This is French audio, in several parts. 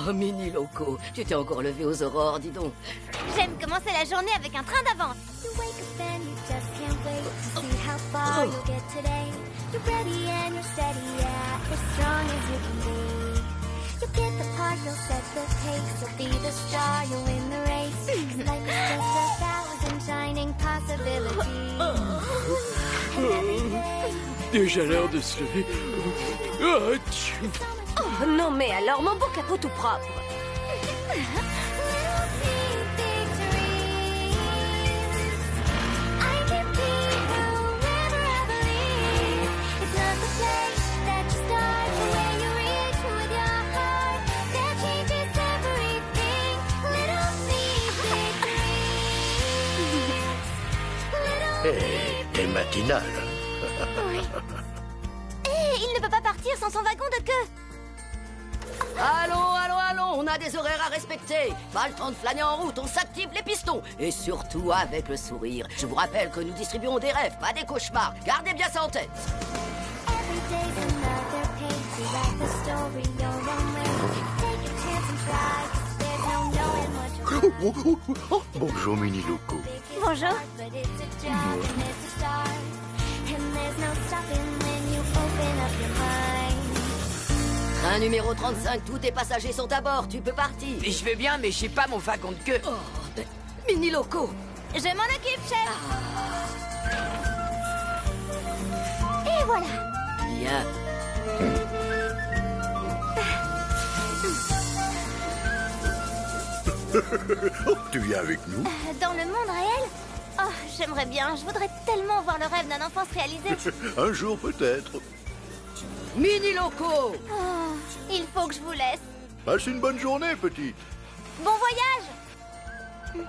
Oh, Mini Loco, tu t'es encore levé aux aurores, dis donc. J'aime commencer la journée avec un train d'avance. Déjà l'heure de se lever. Ah, tchou. Oh non, mais alors, mon beau capot tout propre. T'es matinale. Oui. Il ne peut pas partir sans son wagon de queue. Allons, on a des horaires à respecter. Pas le temps de flâner en route, on s'active les pistons. Et surtout avec le sourire. Je vous rappelle que nous distribuons des rêves, pas des cauchemars. Gardez bien ça en tête. Bonjour, Mini Loco. Bonjour. Train numéro 35, tous tes passagers sont à bord, tu peux partir. Mais je veux bien, mais j'ai pas mon wagon de queue. Oh, Mini Loco. Je m'en occupe, chef. Et voilà. Bien. Tu viens avec nous? Dans le monde réel? Oh, j'aimerais bien. Je voudrais tellement voir le rêve d'un enfant se réaliser. Un jour peut-être. Mini Loco. Oh, il faut que je vous laisse. Passe une bonne journée, petite. Bon voyage.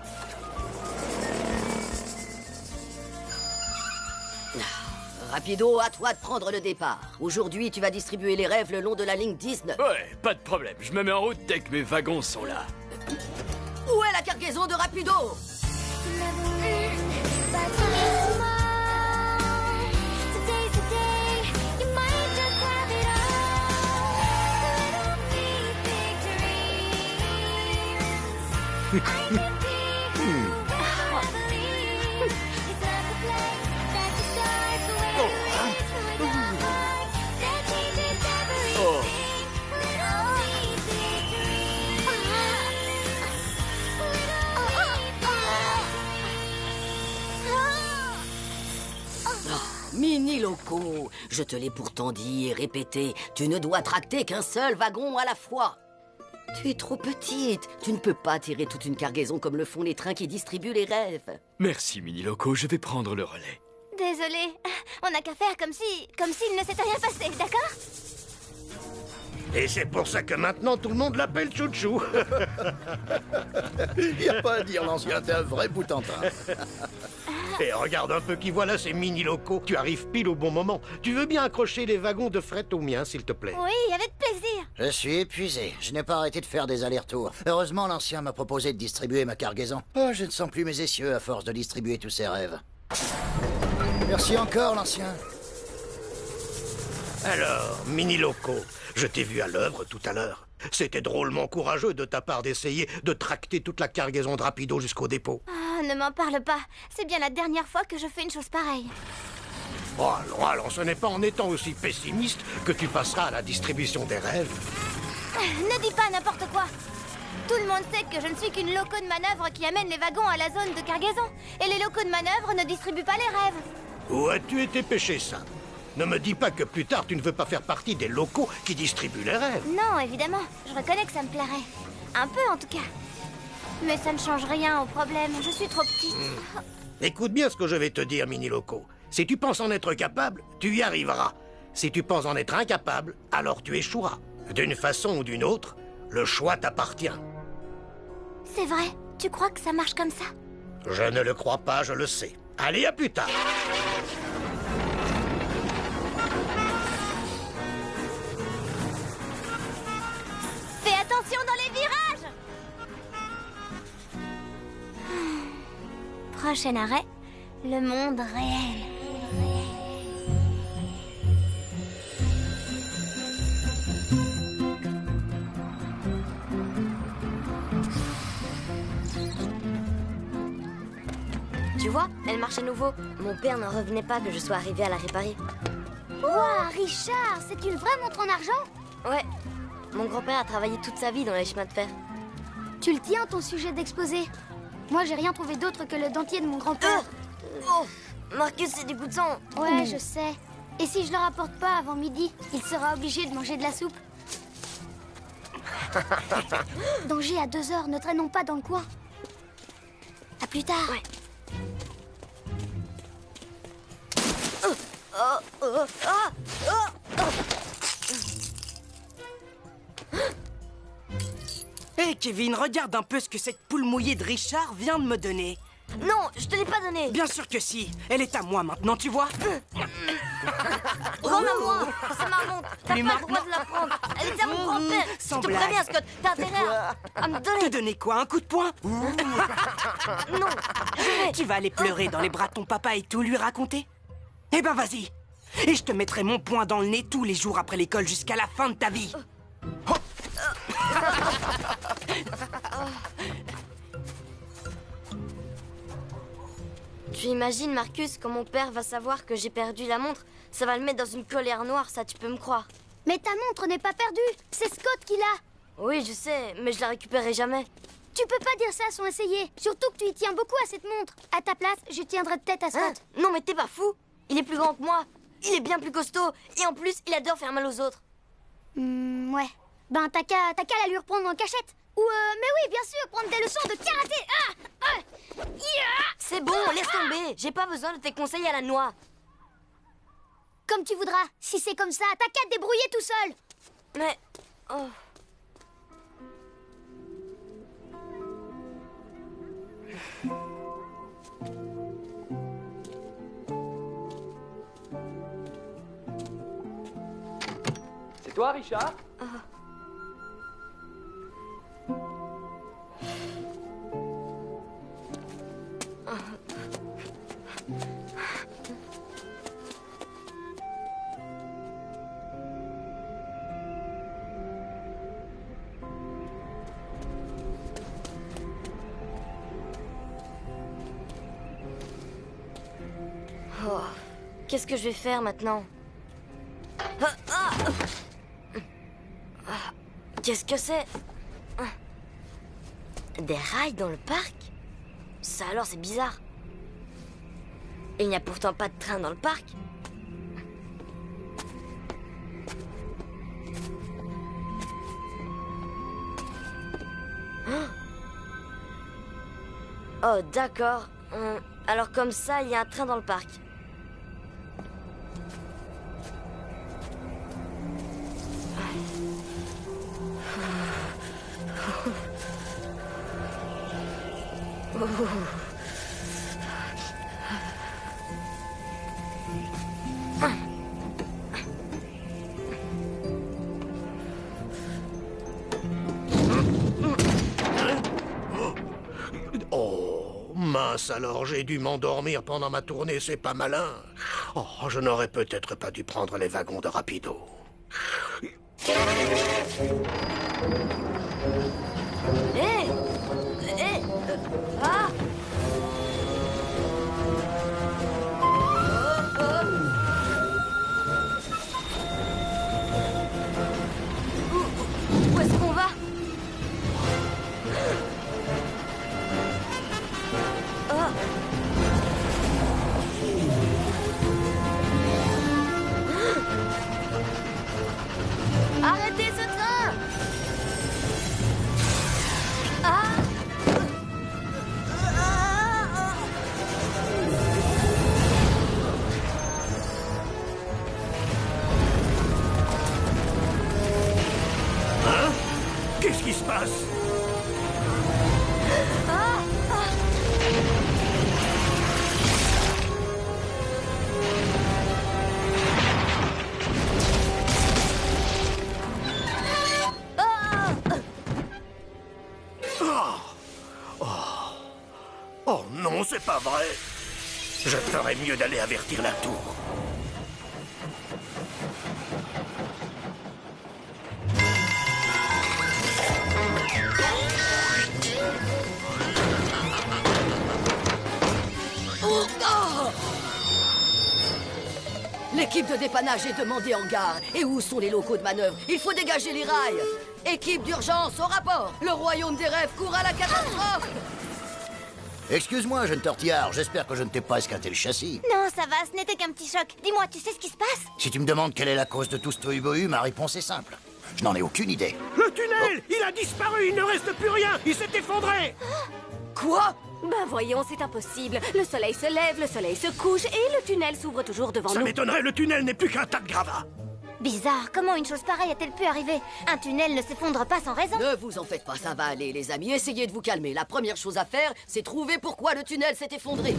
Rapido, à toi de prendre le départ. Aujourd'hui, tu vas distribuer les rêves le long de la ligne 19. Ouais, pas de problème. Je me mets en route dès que mes wagons sont là. Où est la cargaison de Rapido? Mini Loco, je te l'ai pourtant dit et répété, tu ne dois tracter qu'un seul wagon à la fois. Tu es trop petite, tu ne peux pas tirer toute une cargaison comme le font les trains qui distribuent les rêves. Merci, Mini Loco, je vais prendre le relais. Désolée. On n'a qu'à faire comme s'il ne s'était rien passé, d'accord? Et c'est pour ça que maintenant tout le monde l'appelle Chouchou. Y a pas à dire, l'ancien, t'es un vrai boutantin. Et regarde un peu qui voilà, c'est Mini Loco. Tu arrives pile au bon moment. Tu veux bien accrocher les wagons de fret au mien, s'il te plaît? Oui, avec plaisir. Je suis épuisé. Je n'ai pas arrêté de faire des allers-retours. Heureusement, l'ancien m'a proposé de distribuer ma cargaison. Oh, je ne sens plus mes essieux à force de distribuer tous ces rêves. Merci encore, l'ancien. Alors, Mini Loco, je t'ai vu à l'œuvre tout à l'heure. C'était drôlement courageux de ta part d'essayer de tracter toute la cargaison de Rapido jusqu'au dépôt. Oh, ne m'en parle pas. C'est bien la dernière fois que je fais une chose pareille. Oh, alors, ce n'est pas en étant aussi pessimiste que tu passeras à la distribution des rêves. Ne dis pas n'importe quoi. Tout le monde sait que je ne suis qu'une loco de manœuvre qui amène les wagons à la zone de cargaison. Et les locaux de manœuvre ne distribuent pas les rêves. Où as-tu été pêcher ça? Ne me dis pas que plus tard tu ne veux pas faire partie des locaux qui distribuent les rêves. Non, évidemment. Je reconnais que ça me plairait. Un peu, en tout cas. Mais ça ne change rien au problème. Je suis trop petite. Écoute bien ce que je vais te dire, Mini Loco. Si tu penses en être capable, tu y arriveras. Si tu penses en être incapable, alors tu échoueras. D'une façon ou d'une autre, le choix t'appartient. C'est vrai? Tu crois que ça marche comme ça? Je ne le crois pas, je le sais. Allez, à plus tard. Fais attention dans les virages! Prochain arrêt, le monde réel. Tu vois, elle marche à nouveau. Mon père n'en revenait pas que je sois arrivé à la réparer. Ouah, Richard, c'est une vraie montre en argent? Ouais, mon grand-père a travaillé toute sa vie dans les chemins de fer. Tu le tiens, ton sujet d'exposé? Moi, j'ai rien trouvé d'autre que le dentier de mon grand-père. Oh, Marcus, c'est du coup de sang. Ouais, je sais. Et si je le rapporte pas avant midi, il sera obligé de manger de la soupe. Danger à 2 heures, ne traînons pas dans le coin. À plus tard. Ouais. Hé, Kevin, regarde un peu ce que cette poule mouillée de Richard vient de me donner. Non, je te l'ai pas donné. Bien sûr que si. Elle est à moi maintenant, tu vois. Rends à moi. C'est ma montre. T'as pas Mais le droit de la prendre. Elle était à mon grand-père. Sans Je te blague. préviens, Scott. T'as intérêt à me Te donner. donner quoi? Un coup de poing? Non, je vais. Tu vas aller pleurer dans les bras de ton papa et tout lui raconter? Eh ben vas-y. Et je te mettrai mon poing dans le nez tous les jours après l'école jusqu'à la fin de ta vie. Oh. Tu imagines, Marcus, quand mon père va savoir que j'ai perdu la montre, ça va le mettre dans une colère noire, ça tu peux me croire. Mais ta montre n'est pas perdue. C'est Scott qui l'a. Oui, je sais, mais je la récupérerai jamais. Tu peux pas dire ça sans essayer. Surtout que tu y tiens beaucoup à cette montre. À ta place, je tiendrai de tête à Scott. Non, mais t'es pas fou. Il est plus grand que moi. Il est bien plus costaud. Et en plus, il adore faire mal aux autres. Ouais. Ben, t'as qu'à la lui reprendre en cachette. Ou, mais oui, bien sûr, prendre des leçons de karaté. C'est bon, laisse tomber. J'ai pas besoin de tes conseils à la noix. Comme tu voudras. Si c'est comme ça, t'as qu'à te débrouiller tout seul. Mais... Oh. C'est toi, Richard? Oh. Qu'est-ce que je vais faire maintenant? Qu'est-ce que c'est? Des rails dans le parc? Ça alors, c'est bizarre. Il n'y a pourtant pas de train dans le parc. Oh, d'accord. Alors comme ça, il y a un train dans le parc. Oh, mince alors, j'ai dû m'endormir pendant ma tournée, c'est pas malin. Oh, je n'aurais peut-être pas dû prendre les wagons de Rapido. Hé! Ah! Où est-ce qu'on va? Arrêtez ce train! Ah! Hein? Qu'est-ce qui se passe? Oh non, c'est pas vrai. Je ferais mieux d'aller avertir la tour. L'équipe de dépannage est demandée en gare. Et où sont les locaux de manœuvre? Il faut dégager les rails. Équipe d'urgence, au rapport. Le royaume des rêves court à la catastrophe. Excuse-moi, jeune tortillard, j'espère que je ne t'ai pas esquinté le châssis. Non, ça va, ce n'était qu'un petit choc. Dis-moi, tu sais ce qui se passe? Si tu me demandes quelle est la cause de tout ce tohu-bohu, ma réponse est simple. Je n'en ai aucune idée. Le tunnel, il a disparu, il ne reste plus rien, il s'est effondré. Quoi? Ben voyons, c'est impossible. Le soleil se lève, le soleil se couche et le tunnel s'ouvre toujours devant Ça nous. m'étonnerait, le tunnel n'est plus qu'un tas de gravats. Bizarre, comment une chose pareille a-t-elle pu arriver? Un tunnel ne s'effondre pas sans raison. Ne vous en faites pas, ça va aller, les amis. Essayez de vous calmer. La première chose à faire, c'est trouver pourquoi le tunnel s'est effondré.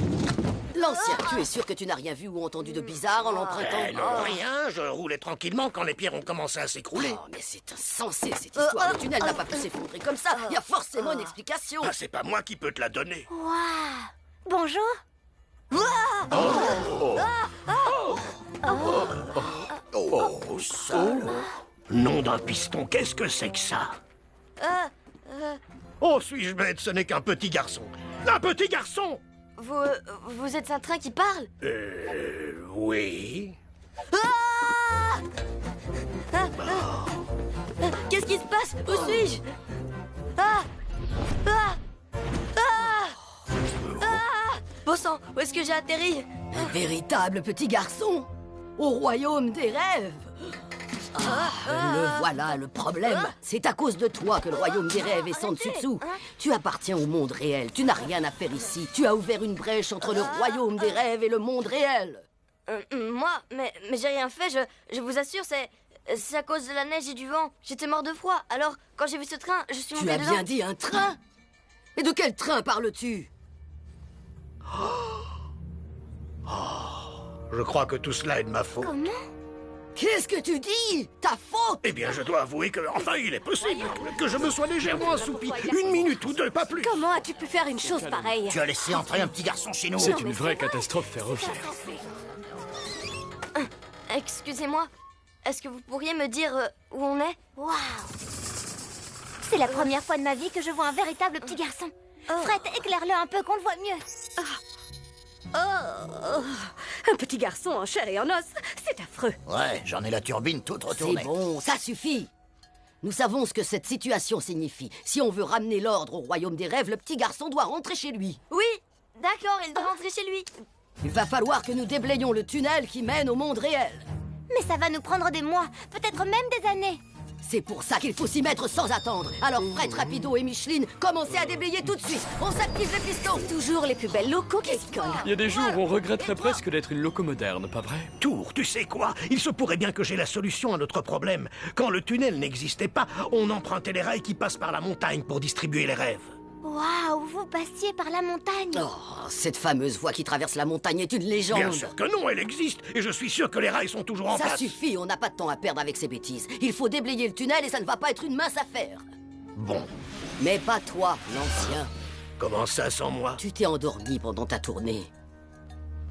L'ancien, tu es sûr que tu n'as rien vu ou entendu de bizarre en l'empruntant? Non, rien, je roulais tranquillement quand les pierres ont commencé à s'écrouler. Oh, mais c'est insensé, cette histoire. Le tunnel n'a pas pu s'effondrer comme ça. Il y a forcément une explication. Ah, c'est pas moi qui peux te la donner. Waouh. Bonjour. Oh, ça. Nom d'un piston, qu'est-ce que c'est que ça? Oh, suis-je bête, ce n'est qu'un petit garçon. Un petit garçon! Vous êtes un train qui parle? Oui. Qu'est-ce qui se passe? Où suis-je? Bon sang, où est-ce que j'ai atterri? Un véritable petit garçon au royaume des rêves. Le voilà, le problème. C'est à cause de toi que le royaume des rêves est sans dessus-dessous. Tu appartiens au monde réel. Tu n'as rien à faire ici. Tu as ouvert une brèche entre le royaume des rêves et le monde réel. Moi, mais j'ai rien fait, je vous assure, c'est à cause de la neige et du vent. J'étais mort de froid. Alors, quand j'ai vu ce train, je suis Tu monté as dedans. bien dit un train? Et de quel train parles-tu? Je crois que tout cela est de ma faute. Qu'est-ce que tu dis? Ta faute? Eh bien, je dois avouer que, enfin, il est possible que je me sois légèrement assoupi. Une minute ou deux, pas plus. Comment as-tu pu faire une chose pareille? Tu as laissé entrer un petit garçon chez nous. C'est une vraie catastrophe ferroviaire. Excusez-moi, est-ce que vous pourriez me dire où on est? Waouh. C'est la première fois de ma vie que je vois un véritable petit garçon. Fred, éclaire-le un peu qu'on le voit mieux. Un petit garçon en chair et en os, c'est affreux. Ouais, j'en ai la turbine toute C'est retournée. bon, ça suffit. Nous savons ce que cette situation signifie. Si on veut ramener l'ordre au royaume des rêves, le petit garçon doit rentrer chez lui. Oui, d'accord, il doit rentrer chez lui. Il va falloir que nous déblayions le tunnel qui mène au monde réel. Mais ça va nous prendre des mois, peut-être même des années. C'est pour ça qu'il faut s'y mettre sans attendre. Alors Fred, Rapido et Micheline, commencez à déblayer tout de suite. On s'active les pistons. Toujours les plus belles locaux qui se collent. Il y a des jours où on regretterait presque d'être une loco moderne, pas vrai? Tour, tu sais quoi? Il se pourrait bien que j'ai la solution à notre problème. Quand le tunnel n'existait pas, on empruntait les rails qui passent par la montagne pour distribuer les rêves. Waouh, vous passiez par la montagne. Oh, cette fameuse voie qui traverse la montagne est une légende. Bien sûr que non, elle existe. Et je suis sûr que les rails sont toujours en Ça place. suffit, on n'a pas de temps à perdre avec ces bêtises. Il faut déblayer le tunnel et ça ne va pas être une mince affaire. Bon, Mais pas toi, l'ancien. comment ça sans moi? Tu t'es endormi pendant ta tournée.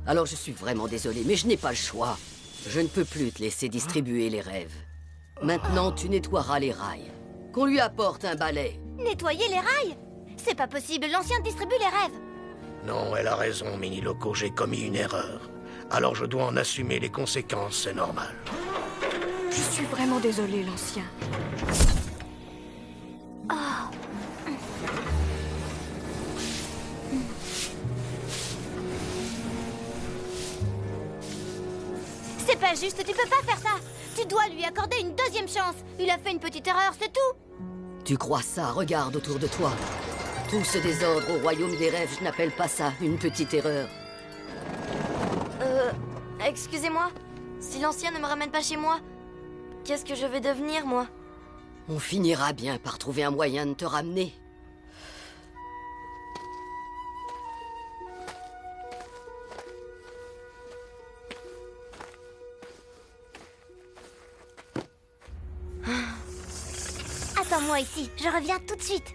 Alors je suis vraiment désolé, mais je n'ai pas le choix. Je ne peux plus te laisser distribuer les rêves. Maintenant, tu nettoieras les rails. Qu'on lui apporte un balai. Nettoyer les rails? C'est pas possible, l'ancien distribue les rêves. Non, elle a raison, Mini Loco, j'ai commis une erreur. Alors je dois en assumer les conséquences, c'est normal. Je suis vraiment désolée, l'ancien. C'est pas juste, tu peux pas faire ça. Tu dois lui accorder une deuxième chance. Il a fait une petite erreur, c'est tout. Tu crois ça? Regarde autour de toi. Tout ce désordre au royaume des rêves, je n'appelle pas ça une petite erreur. Excusez-moi, si l'ancien ne me ramène pas chez moi, qu'est-ce que je vais devenir, moi? On finira bien par trouver un moyen de te ramener. Attends-moi ici, je reviens tout de suite.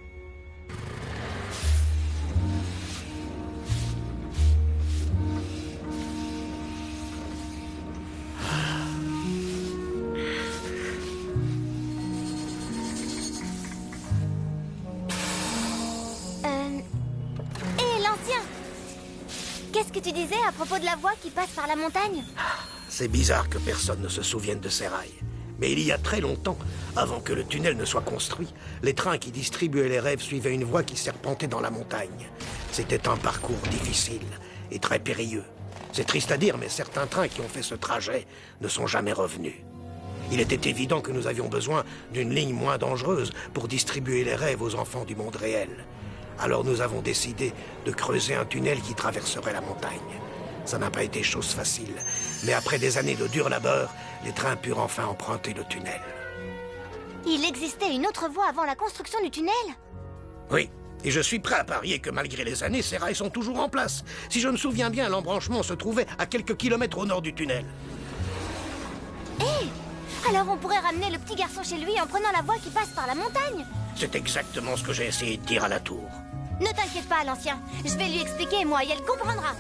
Hé, l'ancien! Qu'est-ce que tu disais à propos de la voie qui passe par la montagne? C'est bizarre que personne ne se souvienne de ces rails. Mais il y a très longtemps, avant que le tunnel ne soit construit, les trains qui distribuaient les rêves suivaient une voie qui serpentait dans la montagne. C'était un parcours difficile et très périlleux. C'est triste à dire, mais certains trains qui ont fait ce trajet ne sont jamais revenus. Il était évident que nous avions besoin d'une ligne moins dangereuse pour distribuer les rêves aux enfants du monde réel. Alors nous avons décidé de creuser un tunnel qui traverserait la montagne. Ça n'a pas été chose facile, mais après des années de dur labeur, les trains purent enfin emprunter le tunnel. Il existait une autre voie avant la construction du tunnel? Oui, et je suis prêt à parier que malgré les années, ces rails sont toujours en place. Si je me souviens bien, l'embranchement se trouvait à quelques kilomètres au nord du tunnel. Alors on pourrait ramener le petit garçon chez lui en prenant la voie qui passe par la montagne. C'est exactement ce que j'ai essayé de dire à la tour. Ne t'inquiète pas, l'ancien. Je vais lui expliquer, moi, et elle comprendra.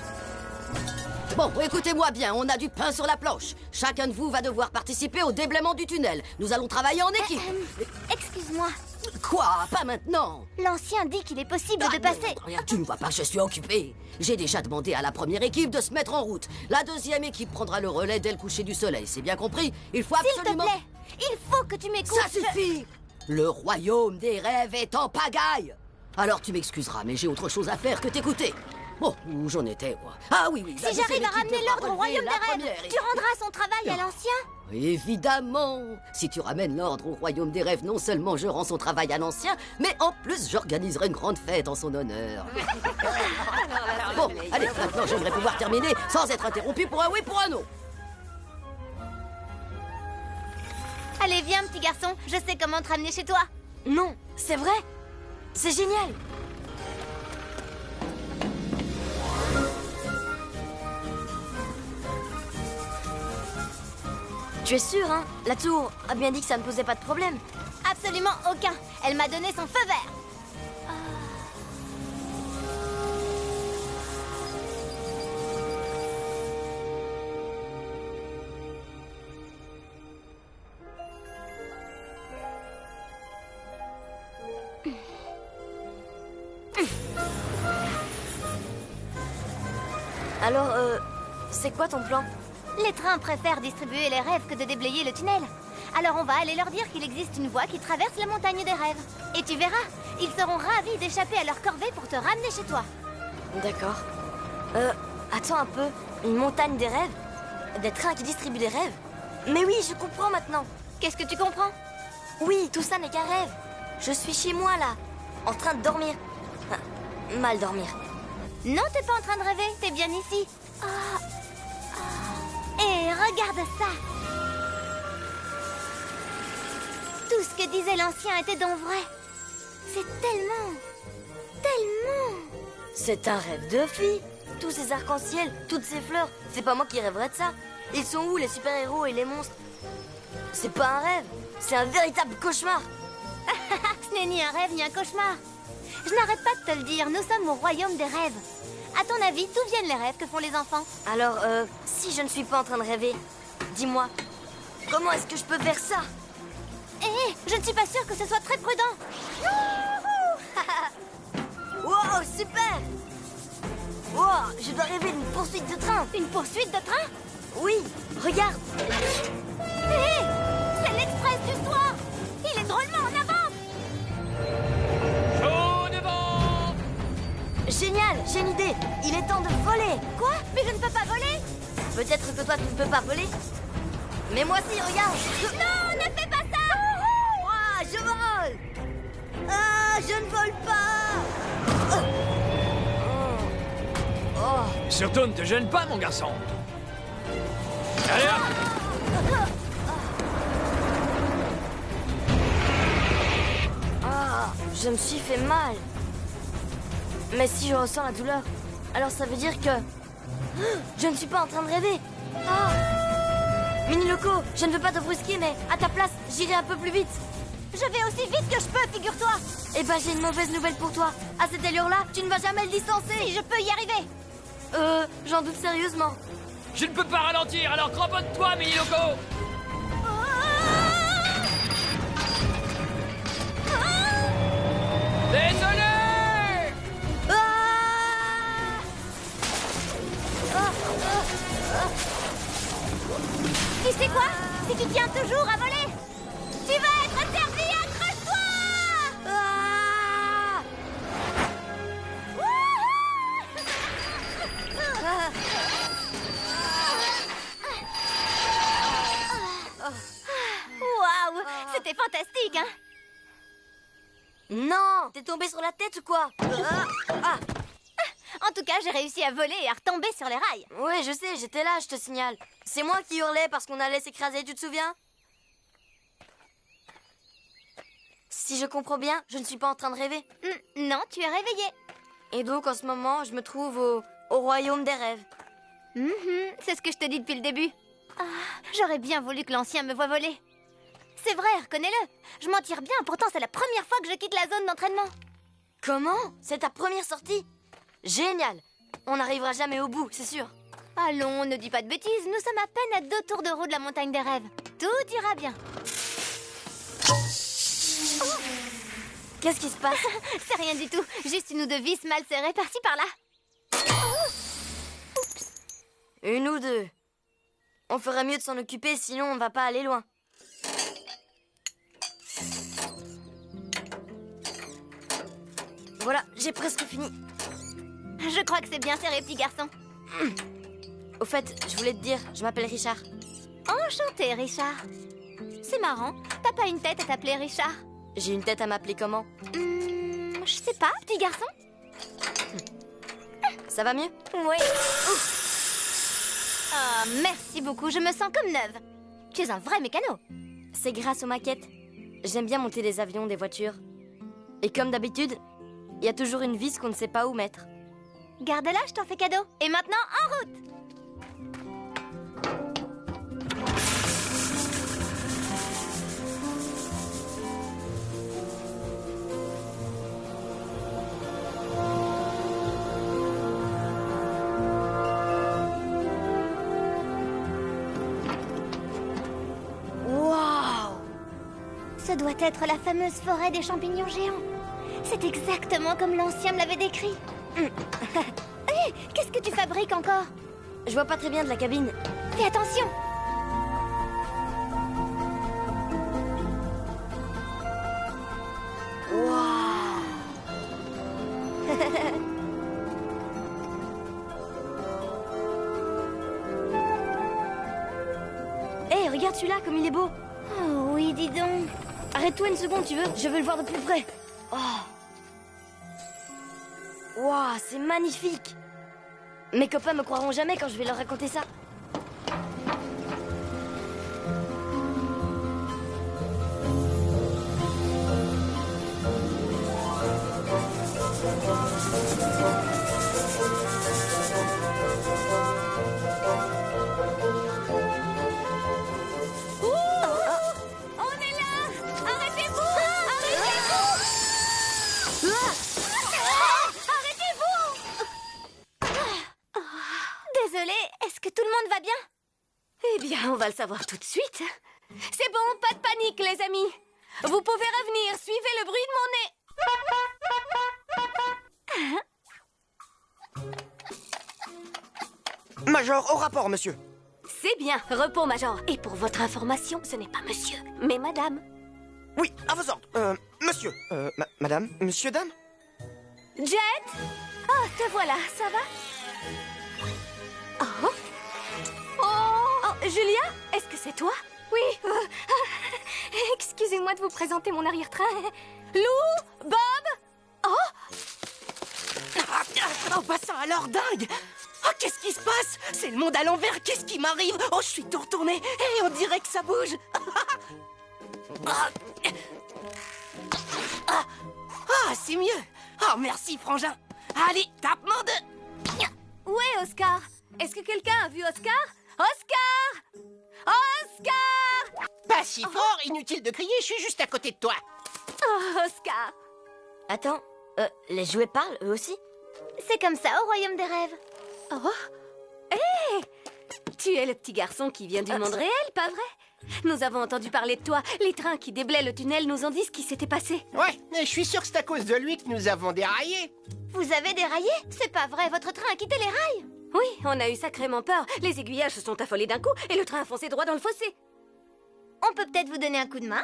Bon, écoutez-moi bien, on a du pain sur la planche. Chacun de vous va devoir participer au déblaiement du tunnel. Nous allons travailler en équipe. Excuse-moi. Quoi? Pas maintenant. L'ancien dit qu'il est possible de passer... Regarde, tu ne vois pas que je suis occupé. J'ai déjà demandé à la première équipe de se mettre en route. La deuxième équipe prendra le relais dès le coucher du soleil. C'est bien compris? Il faut absolument... S'il te plaît, il faut que tu m'écoutes. Ça suffit. Le royaume des rêves est en pagaille. Alors tu m'excuseras, mais j'ai autre chose à faire que t'écouter. Bon, où j'en étais, moi? Ah oui, Si j'arrive à ramener l'ordre au royaume des rêves, tu rendras son travail à l'ancien? Évidemment. Si tu ramènes l'ordre au royaume des rêves, non seulement je rends son travail à l'ancien, mais en plus j'organiserai une grande fête en son honneur. Bon, allez, maintenant j'aimerais pouvoir terminer sans être interrompu pour un oui, pour un non. Allez, viens, petit garçon. Je sais comment te ramener chez toi. Non, c'est vrai. C'est génial. Tu es sûr, hein? La tour a bien dit que ça ne posait pas de problème. Absolument aucun. Elle m'a donné son feu vert. Alors, c'est quoi ton plan? Les trains préfèrent distribuer les rêves que de déblayer le tunnel. Alors on va aller leur dire qu'il existe une voie qui traverse la montagne des rêves. Et tu verras, ils seront ravis d'échapper à leur corvée pour te ramener chez toi. D'accord. Attends un peu. Une montagne des rêves? Des trains qui distribuent des rêves? Mais oui, je comprends maintenant. Qu'est-ce que tu comprends? Oui, tout ça n'est qu'un rêve. Je suis chez moi, là, en train de dormir. Enfin, mal dormir. Non, t'es pas en train de rêver, t'es bien ici. Et regarde ça. Tout ce que disait l'ancien était donc vrai. C'est tellement... C'est un rêve de fille. Tous ces arcs-en-ciel, toutes ces fleurs, c'est pas moi qui rêverais de ça. Ils sont où, les super-héros et les monstres? C'est pas un rêve, c'est un véritable cauchemar. Ce n'est ni un rêve ni un cauchemar. Je n'arrête pas de te le dire, nous sommes au royaume des rêves. À ton avis, d'où viennent les rêves que font les enfants? Alors, si je ne suis pas en train de rêver, dis-moi, comment est-ce que je peux faire ça? Je ne suis pas sûre que ce soit très prudent. Wow, super! Wow, je dois rêver d'une poursuite de train. Une poursuite de train? Oui, regarde. C'est l'express du soir. Il est drôlement en avance. Au devant! Génial, j'ai une idée. Il est temps de voler. Quoi? Mais je ne peux pas voler. Peut-être que toi, tu ne peux pas voler. Mais moi si, regarde. Non, ne fais pas ça. Ouah, je vole. Ah, je ne vole pas. Surtout ne te gêne pas, mon garçon. Allez, hop! Ah, je me suis fait mal. Mais si je ressens la douleur, alors ça veut dire que... Je ne suis pas en train de rêver. Ah. Mini Loco, je ne veux pas te brusquer, mais à ta place, j'irai un peu plus vite. Je vais aussi vite que je peux, figure-toi. Eh ben, j'ai une mauvaise nouvelle pour toi. À cette allure-là, tu ne vas jamais le distancer. Si je peux y arriver. J'en doute sérieusement. Je ne peux pas ralentir, alors cramponne-toi, Mini Loco! Désolé! Si tu tiens toujours à voler, tu vas être servi, accroche-toi! Ah! Waouh, c'était fantastique, hein? Non! T'es tombé sur la tête ou quoi? En tout cas, j'ai réussi à voler et à retomber sur les rails. Oui, je sais, j'étais là, je te signale. C'est moi qui hurlais parce qu'on allait s'écraser, tu te souviens? Si je comprends bien, je ne suis pas en train de rêver. Non, tu es réveillé. Et donc, en ce moment, je me trouve au royaume des rêves. C'est ce que je te dis depuis le début. Ah, j'aurais bien voulu que l'ancien me voie voler. C'est vrai, reconnais-le. Je m'en tire bien, pourtant c'est la première fois que je quitte la zone d'entraînement. Comment? C'est ta première sortie? Génial! On n'arrivera jamais au bout, c'est sûr. Allons, ne dis pas de bêtises, nous sommes à peine à 2 tours de roue de la montagne des rêves. Tout ira bien. Qu'est-ce qui se passe? C'est rien du tout, juste une ou deux vis mal serrées par-ci par-là. Une ou deux. On ferait mieux de s'en occuper, sinon on va pas aller loin. Voilà, j'ai presque fini. Je crois que c'est bien serré, petit garçon. Au fait, je voulais te dire, je m'appelle Richard. Enchanté, Richard. C'est marrant, t'as pas une tête à t'appeler Richard? J'ai une tête à m'appeler comment? Je sais pas, petit garçon. Ça va mieux? Oui. Oh, merci beaucoup, je me sens comme neuve. Tu es un vrai mécano. C'est grâce aux maquettes. J'aime bien monter des avions, des voitures. Et comme d'habitude, il y a toujours une vis qu'on ne sait pas où mettre. Garde-la, je t'en fais cadeau. Et maintenant, en route! Waouh! Ce doit être la fameuse forêt des champignons géants. C'est exactement comme l'ancien me l'avait décrit. Hé, qu'est-ce que tu fabriques encore? Je vois pas très bien de la cabine. Fais attention. Waouh! Hé, regarde celui-là, comme il est beau. Oh oui, dis donc. Arrête-toi une seconde, tu veux? Je veux le voir de plus près. Oh! Waouh, c'est magnifique! Mes copains me croiront jamais quand je vais leur raconter ça. On est là! Arrêtez-vous! Arrêtez-vous! Désolée, est-ce que tout le monde va bien? Eh bien, on va le savoir tout de suite. C'est bon, pas de panique, les amis. Vous pouvez revenir, suivez le bruit de mon nez. Major, au rapport, monsieur. C'est bien, repos, Major. Et pour votre information, ce n'est pas monsieur, mais madame. Oui, à vos ordres. Monsieur. Madame, monsieur, dame? Jet? Oh, te voilà, ça va? Oh. Oh, Julia, est-ce que c'est toi? Oui. Excusez-moi de vous présenter mon arrière-train. Lou? Bob? Oh! Oh, bah ça alors, dingue! Oh, qu'est-ce qui se passe? C'est le monde à l'envers, qu'est-ce qui m'arrive? Oh, je suis tout retourné, et on dirait que ça bouge! Ah, c'est mieux! Oh, merci, frangin! Allez, tape mon deux! Où est Oscar? Est-ce que quelqu'un a vu Oscar? Oscar! Oscar! Pas si fort, inutile de crier, je suis juste à côté de toi. Oh, Oscar! Attends, les jouets parlent, eux aussi? C'est comme ça au royaume des rêves. Oh! Hé! Tu es le petit garçon qui vient du monde réel, pas vrai? Nous avons entendu parler de toi. Les trains qui déblaient le tunnel nous ont dit ce qui s'était passé. Ouais, mais je suis sûr que c'est à cause de lui que nous avons déraillé. Vous avez déraillé? C'est pas vrai, votre train a quitté les rails. Oui, on a eu sacrément peur. Les aiguillages se sont affolés d'un coup et le train a foncé droit dans le fossé. On peut peut-être vous donner un coup de main?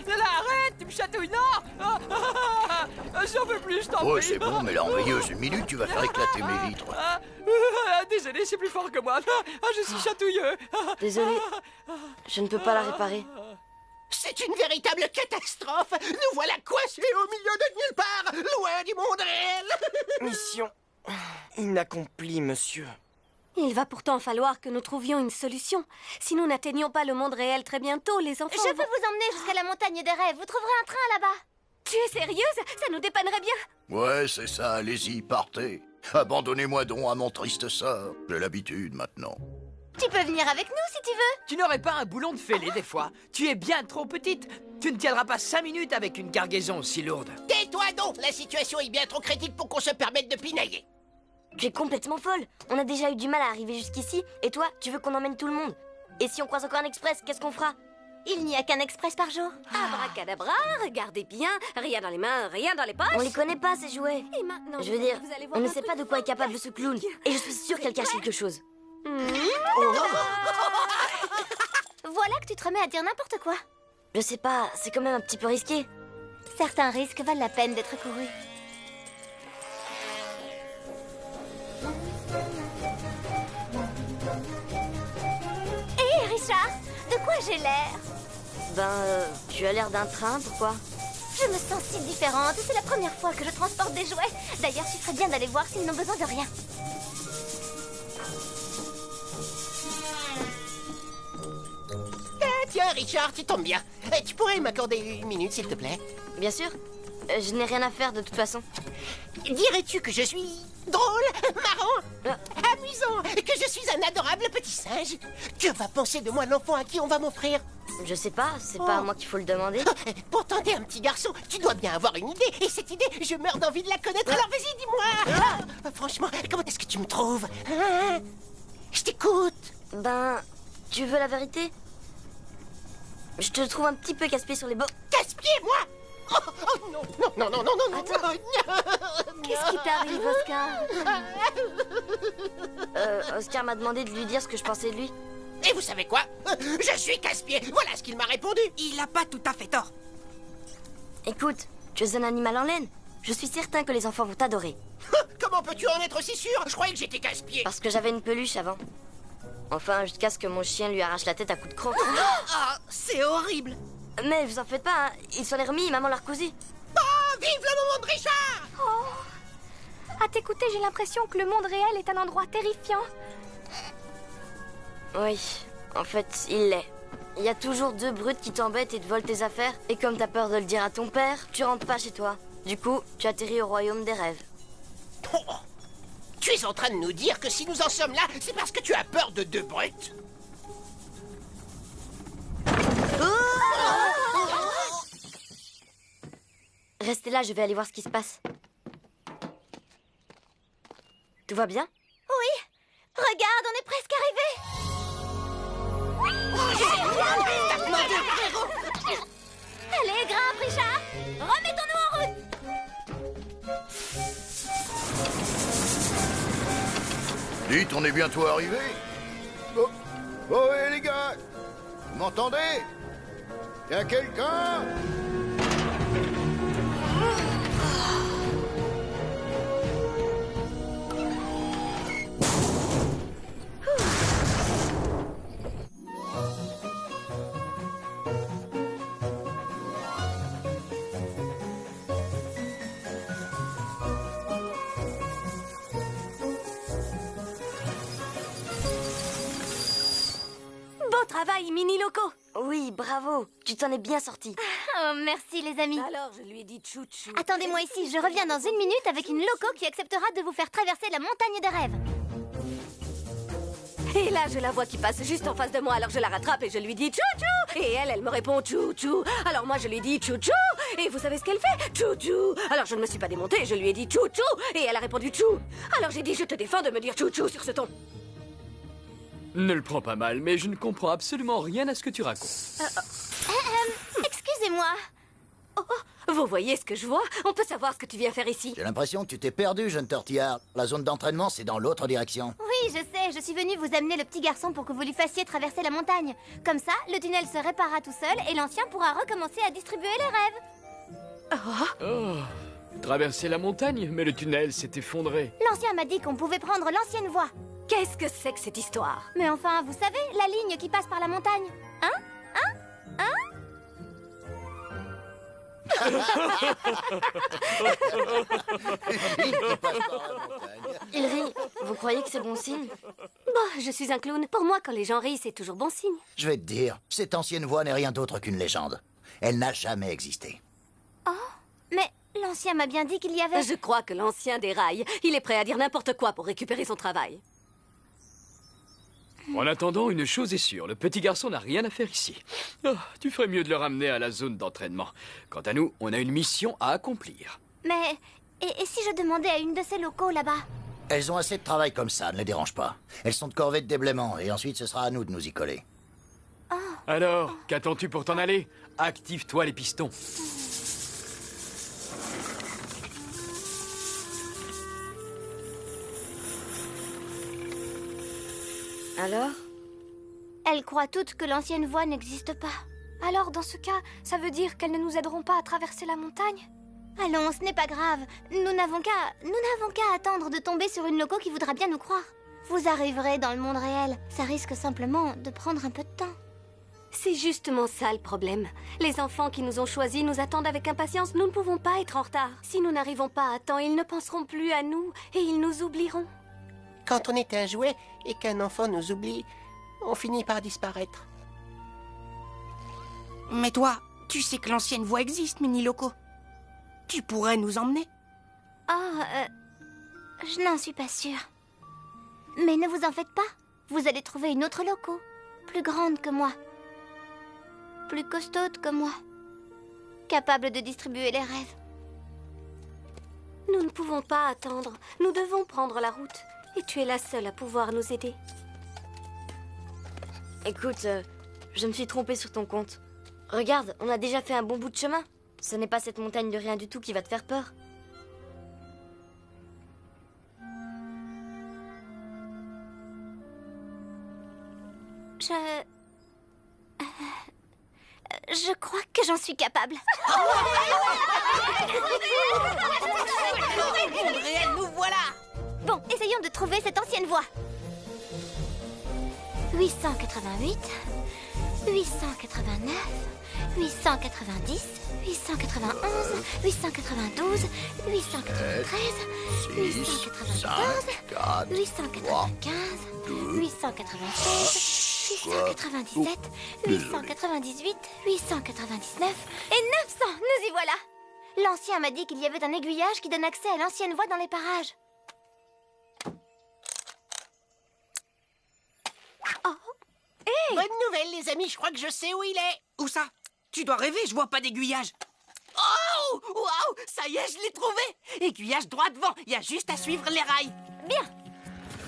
Là, arrête, tu me chatouilles, non. J'en peux plus, je t'en prie. Oh, c'est bon, mais l'enrayeuse, une minute, tu vas faire éclater mes vitres. Désolé, c'est plus fort que moi. Je suis chatouilleux. Désolé, je ne peux pas la réparer. C'est une véritable catastrophe. Nous voilà coincés au milieu de nulle part, loin du monde réel. Mission inaccomplie, monsieur. Il va pourtant falloir que nous trouvions une solution. Si nous n'atteignions pas le monde réel très bientôt, les enfants Je peux vont... vous emmener jusqu'à la montagne des rêves. Vous trouverez un train là-bas. Tu es sérieuse? Ça nous dépannerait bien. Ouais, c'est ça, allez-y, partez. Abandonnez-moi donc à mon triste sort. J'ai l'habitude maintenant. Tu peux venir avec nous si tu veux. Tu n'aurais pas un boulon de fêlé des fois? Tu es bien trop petite. Tu ne tiendras pas 5 minutes avec une cargaison aussi lourde. Tais-toi donc. La situation est bien trop critique pour qu'on se permette de pinailler. Tu es complètement folle. On a déjà eu du mal à arriver jusqu'ici, et toi, tu veux qu'on emmène tout le monde. Et si on croise encore un express, qu'est-ce qu'on fera? Il n'y a qu'un express par jour. Abracadabra, regardez bien. Rien dans les mains, rien dans les poches. On les connaît pas, ces jouets. Et maintenant, Je veux dire, vous allez voir on ne un sait truc pas de quoi est capable ce clown. Et je suis sûre qu'elle cache quelque chose. Voilà que tu te remets à dire n'importe quoi. Je sais pas, c'est quand même un petit peu risqué. Certains risques valent la peine d'être courus. Hé, Richard, de quoi j'ai l'air? Tu as l'air d'un train, pourquoi? Je me sens si différente. C'est la première fois que je transporte des jouets. D'ailleurs, tu ferais bien d'aller voir s'ils n'ont besoin de rien. Tiens, Richard, tu tombes bien. Tu pourrais m'accorder une minute, s'il te plaît? Bien sûr. Je n'ai rien à faire de toute façon. Dirais-tu que je suis drôle, marrant, amusant, que je suis un adorable petit singe? Que va penser de moi l'enfant à qui on va m'offrir? Je sais pas, c'est pas à moi qu'il faut le demander. Pourtant, t'es un petit garçon, tu dois bien avoir une idée. Et cette idée, je meurs d'envie de la connaître. Alors vas-y, dis-moi. Franchement, comment est-ce que tu me trouves, hein? Je t'écoute. Tu veux la vérité? Je te trouve un petit peu casse-pied sur les bords. Casse-pied, moi? Oh non, non, non, non, non, non, Attends. non. Qu'est-ce qui t'arrive, Oscar? Oscar m'a demandé de lui dire ce que je pensais de lui. Et vous savez quoi? Je suis casse-pied. Voilà ce qu'il m'a répondu. Il a pas tout à fait tort. Écoute, tu es un animal en laine. Je suis certain que les enfants vont t'adorer. Comment peux-tu en être si sûr? Je croyais que j'étais casse-pied. Parce que j'avais une peluche avant. Enfin, jusqu'à ce que mon chien lui arrache la tête à coups de croc. Ah, c'est horrible. Mais vous en faites pas, hein. Il s'en est remis, maman l'a recousu. Oh, vive le moment de Richard! À t'écouter, j'ai l'impression que le monde réel est un endroit terrifiant. Oui, en fait, il l'est. Il y a toujours 2 brutes qui t'embêtent et te volent tes affaires. Et comme t'as peur de le dire à ton père, tu rentres pas chez toi. Du coup, tu atterris au royaume des rêves. Oh, tu es en train de nous dire que si nous en sommes là, c'est parce que tu as peur de 2 brutes? Restez là, je vais aller voir ce qui se passe. Tout va bien? Oui, regarde, on est presque arrivés. Allez, grimpe, Richard. Remettons-nous en route. Dites, on est bientôt arrivé. Oh, ouais, les gars. Vous m'entendez? Y a quelqu'un? Beau travail, Mini Loco. Oui, bravo. Tu t'en es bien sorti. Oh, merci, les amis. Alors, je lui ai dit chou-chou. Attendez-moi ici, je reviens dans 1 minute avec une loco qui acceptera de vous faire traverser la montagne des rêves. Et là, je la vois qui passe juste en face de moi, alors je la rattrape et je lui dis chou-chou. Et elle me répond chou-chou. Alors moi, je lui dis chou-chou. Et vous savez ce qu'elle fait? Chou-chou. Alors je ne me suis pas démontée, je lui ai dit chou-chou. Et elle a répondu chou. Alors j'ai dit, je te défends de me dire chou-chou sur ce ton. Ne le prends pas mal, mais je ne comprends absolument rien à ce que tu racontes. Excusez-moi. Vous voyez ce que je vois? On peut savoir ce que tu viens faire ici. J'ai l'impression que tu t'es perdu, jeune tortillard. La zone d'entraînement, c'est dans l'autre direction. Oui, je sais, je suis venue vous amener le petit garçon pour que vous lui fassiez traverser la montagne. Comme ça, le tunnel se réparera tout seul et l'ancien pourra recommencer à distribuer les rêves. Oh, traverser la montagne, mais le tunnel s'est effondré. L'ancien m'a dit qu'on pouvait prendre l'ancienne voie. Qu'est-ce que c'est que cette histoire? Mais enfin, vous savez, la ligne qui passe par la montagne. Hein? Il rit. Vous croyez que c'est bon signe? Bon, je suis un clown. Pour moi, quand les gens rient, c'est toujours bon signe. Je vais te dire, cette ancienne voie n'est rien d'autre qu'une légende. Elle n'a jamais existé. Mais l'ancien m'a bien dit qu'il y avait... Je crois que l'ancien déraille. Il est prêt à dire n'importe quoi pour récupérer son travail. En attendant, une chose est sûre, le petit garçon n'a rien à faire ici. Oh, tu ferais mieux de le ramener à la zone d'entraînement. Quant à nous, on a une mission à accomplir. Mais... Et si je demandais à une de ces locaux là-bas? Elles ont assez de travail comme ça, ne les dérange pas. Elles sont de corvée de déblaiement, et ensuite ce sera à nous de nous y coller. Alors, qu'attends-tu pour t'en aller? Active-toi les pistons. Alors? Elles croient toutes que l'ancienne voie n'existe pas. Alors, dans ce cas, ça veut dire qu'elles ne nous aideront pas à traverser la montagne? Allons, ce n'est pas grave. Nous n'avons qu'à attendre de tomber sur une loco qui voudra bien nous croire. Vous arriverez dans le monde réel. Ça risque simplement de prendre un peu de temps. C'est justement ça le problème. Les enfants qui nous ont choisis nous attendent avec impatience. Nous ne pouvons pas être en retard. Si nous n'arrivons pas à temps, ils ne penseront plus à nous et ils nous oublieront. Quand on est un jouet et qu'un enfant nous oublie, on finit par disparaître. Mais toi, tu sais que l'ancienne voie existe, Mini Loco. Tu pourrais nous emmener? Je n'en suis pas sûre. Mais ne vous en faites pas. Vous allez trouver une autre loco. Plus grande que moi. Plus costaude que moi. Capable de distribuer les rêves. Nous ne pouvons pas attendre. Nous devons prendre la route. Et tu es la seule à pouvoir nous aider. Écoute, je me suis trompée sur ton compte. Regarde, on a déjà fait un bon bout de chemin. Ce n'est pas cette montagne de rien du tout qui va te faire peur. Je crois que j'en suis capable. Réel, nous voilà! Bon, essayons de trouver cette ancienne voie. 888, 889, 890, 891, 892, 893, 894, 895, 896, 897, 898, 899 et 900. Nous y voilà. L'ancien m'a dit qu'il y avait un aiguillage qui donne accès à l'ancienne voie dans les parages. Bonne nouvelle, les amis, je crois que je sais où il est. Où ça? Tu dois rêver, je vois pas d'aiguillage. Oh! Waouh! Ça y est, je l'ai trouvé! Aiguillage droit devant, il y a juste à suivre les rails. Bien.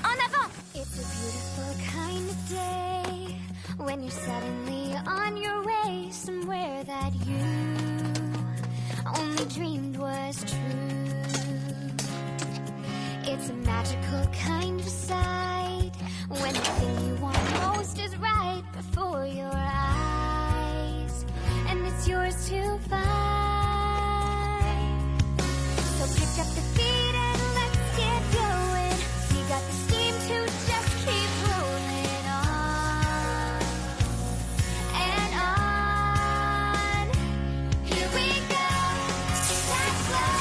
En avant. It's a beautiful kind of day when you're suddenly on your way somewhere that you only dreamed was true. It's a magical kind of sight when the thing you want most is right before your eyes, and it's yours to find. So pick up the feet and let's get going. We got the steam to just keep rolling on and on. Here we go. That flow,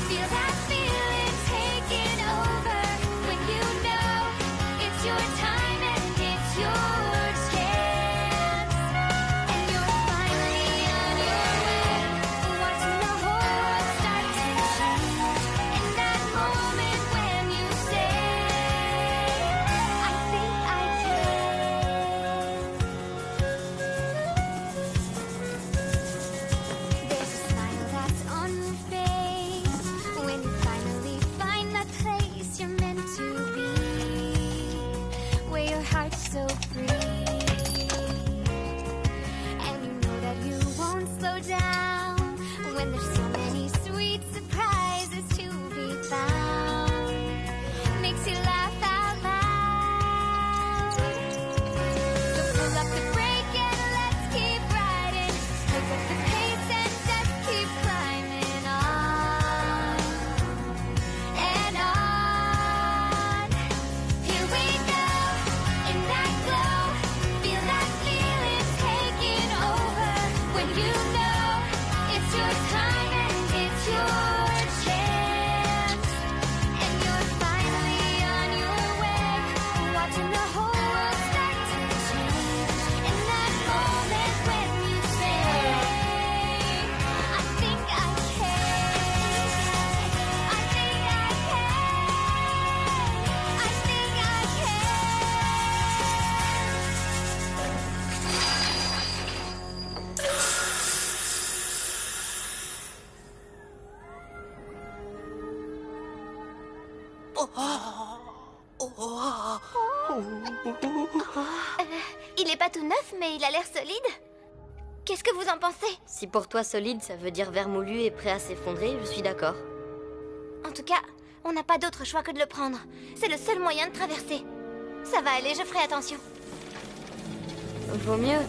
feel that feeling taking over when you know it's your time and it's your chance, and you're finally on your way, watching the whole world start to change. And Il est pas tout neuf, mais il a l'air solide. Qu'est-ce que vous en pensez? Si pour toi solide, ça veut dire vermoulu et prêt à s'effondrer, je suis d'accord. En tout cas, on n'a pas d'autre choix que de le prendre. C'est le seul moyen de traverser. Ça va aller, je ferai attention. Vaut mieux.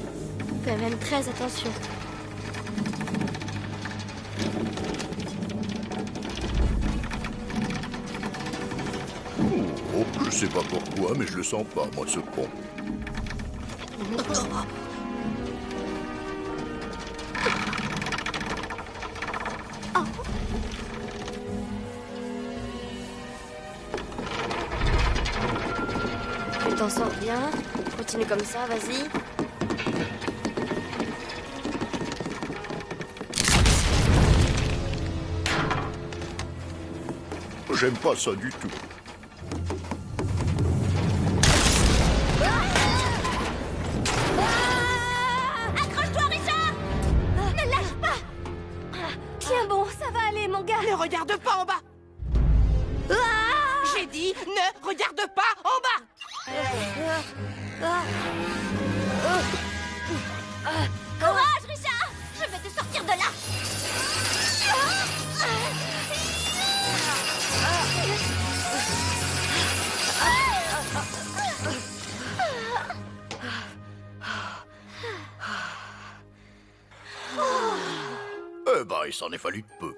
Fais même très attention. Oh, je sais pas pourquoi, mais je le sens pas, moi, ce pont. Tu t'en sors bien. Continue comme ça, vas-y. J'aime pas ça du tout. Accroche-toi, Richard! Ne lâche pas! Tiens bon, ça va aller, mon gars. Ne regarde pas en bas. J'ai dit, ne regarde pas en bas. Courage, Richard! Je vais te sortir de là! Eh ben, il s'en est fallu de peu.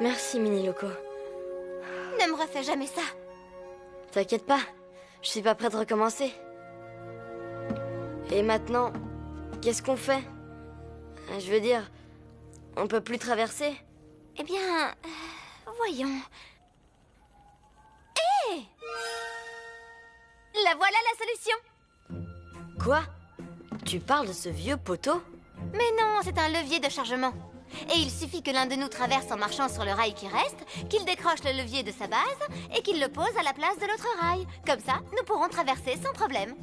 Merci, Mini Loco. Ne me refais jamais ça. T'inquiète pas, je suis pas prêt de recommencer. Et maintenant, qu'est-ce qu'on fait? Je veux dire, on peut plus traverser? Eh bien, voyons. Hé! La voilà la solution. Quoi? Tu parles de ce vieux poteau? Mais non, c'est un levier de chargement. Et il suffit que l'un de nous traverse en marchant sur le rail qui reste, qu'il décroche le levier de sa base et qu'il le pose à la place de l'autre rail. Comme ça, nous pourrons traverser sans problème.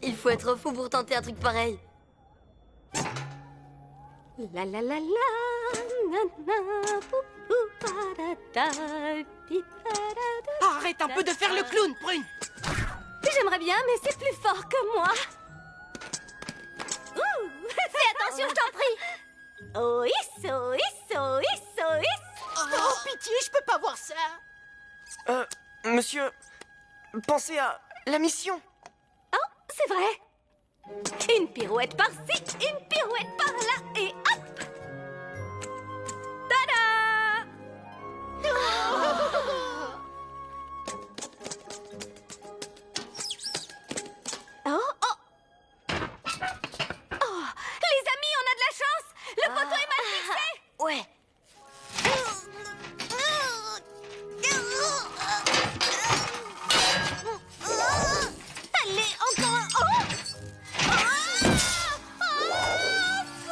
Il faut être fou pour tenter un truc pareil. La la la la, na na, pou, pou, parada, di, parada. Arrête un peu de faire le clown, Prune. J'aimerais bien, mais c'est plus fort que moi. Fais attention, je t'en prie. Oh, is, oh, is, oh, is, oh, is. Oh, pitié, je peux pas voir ça. Monsieur, pensez à la mission. Oh, c'est vrai. Une pirouette par-ci, une pirouette par-là, et hop. Tada! Oh, oh. Oh, les amis, on a de la chance. Le poteau est mal fixé. Ouais. Allez, encore.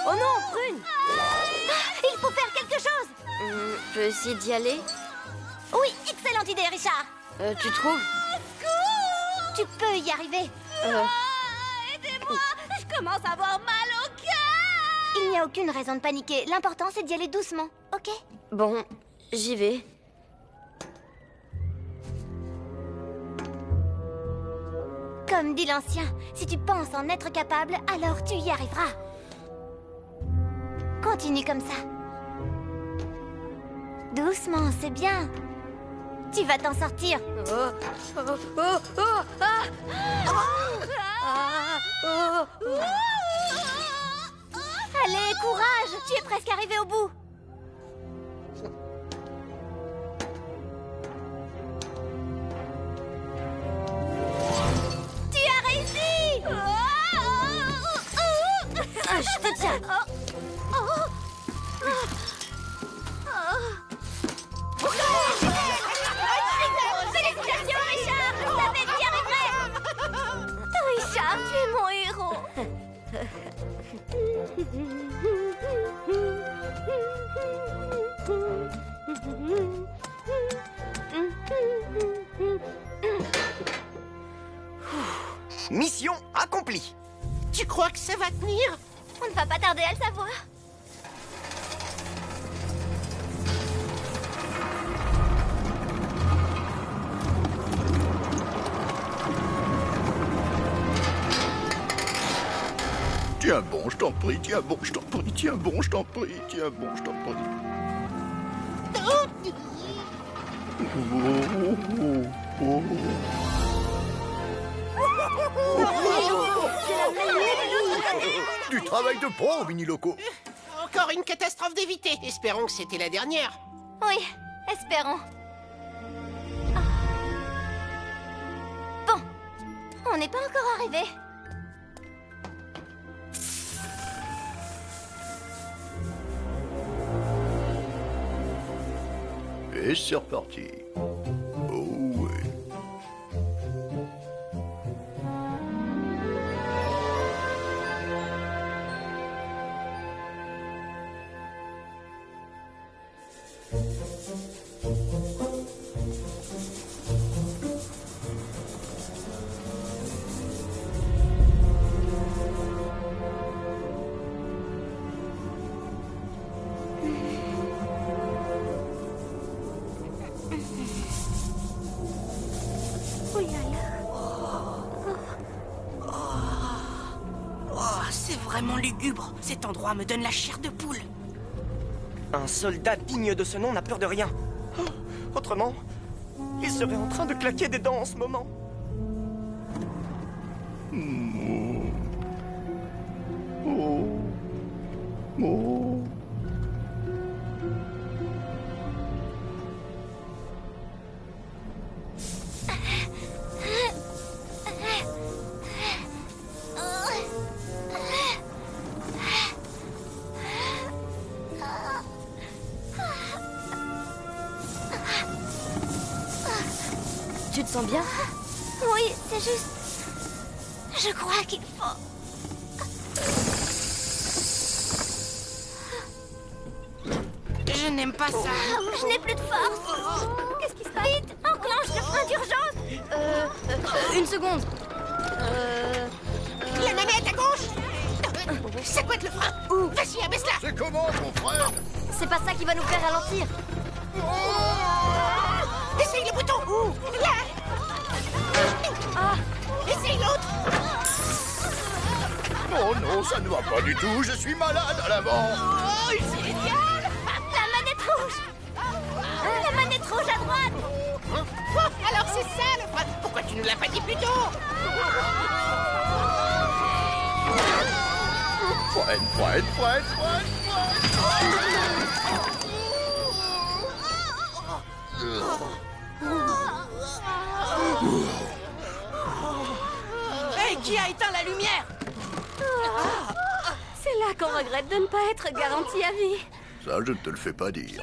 Oh non, Prune! Il faut faire quelque chose. Je peux essayer d'y aller? Oui, excellente idée, Richard. Tu trouves? Tu peux y arriver. Aidez-moi, je commence à avoir mal au cœur. Il n'y a aucune raison de paniquer. L'important, c'est d'y aller doucement, ok? Bon, j'y vais. Comme dit l'ancien, si tu penses en être capable, alors tu y arriveras. Continue comme ça. Doucement, c'est bien. Tu vas t'en sortir. Allez, courage, tu es presque arrivé au bout. Tu as réussi. Je te tiens. Félicitations, Richard. Je savais que tu y arriverais. Richard, tu es mon héros. Mission accomplie. Tu crois que ça va tenir? On ne va pas tarder à le savoir. Tiens bon, je t'en prie, tiens bon, je t'en prie, tiens bon, je t'en prie, tiens bon, je t'en prie. Du travail de pro, Mini Loco. Encore une catastrophe d'éviter. Espérons que c'était la dernière. Oui, espérons. Bon, on n'est pas encore arrivé. Et c'est reparti. Oh ouais. C'est vraiment lugubre. Cet endroit me donne la chair de poule. Un soldat digne de ce nom n'a peur de rien. Autrement, il serait en train de claquer des dents en ce moment. Tu te sens bien? Oui, c'est juste... Je crois qu'il faut... Je n'aime pas ça. Je n'ai plus de force. Qu'est-ce qui se passe? Vite, enclenche le frein d'urgence. Une seconde. La manette à gauche. Ça coûte le frein. Vas-y, abaisse-la. C'est comment, ton frère? C'est pas ça qui va nous faire ralentir. Essaye le bouton. Là. Essaye l'autre. Oh non, ça ne va pas du tout, je suis malade à l'avant. Oh, c'est génial. La manette rouge. La manette rouge à droite. Oh, alors c'est ça le frein. Pourquoi tu ne l'as pas dit plus tôt? Freine. Hey, qui a éteint la lumière? C'est là qu'on regrette de ne pas être garanti à vie. Ça, je ne te le fais pas dire.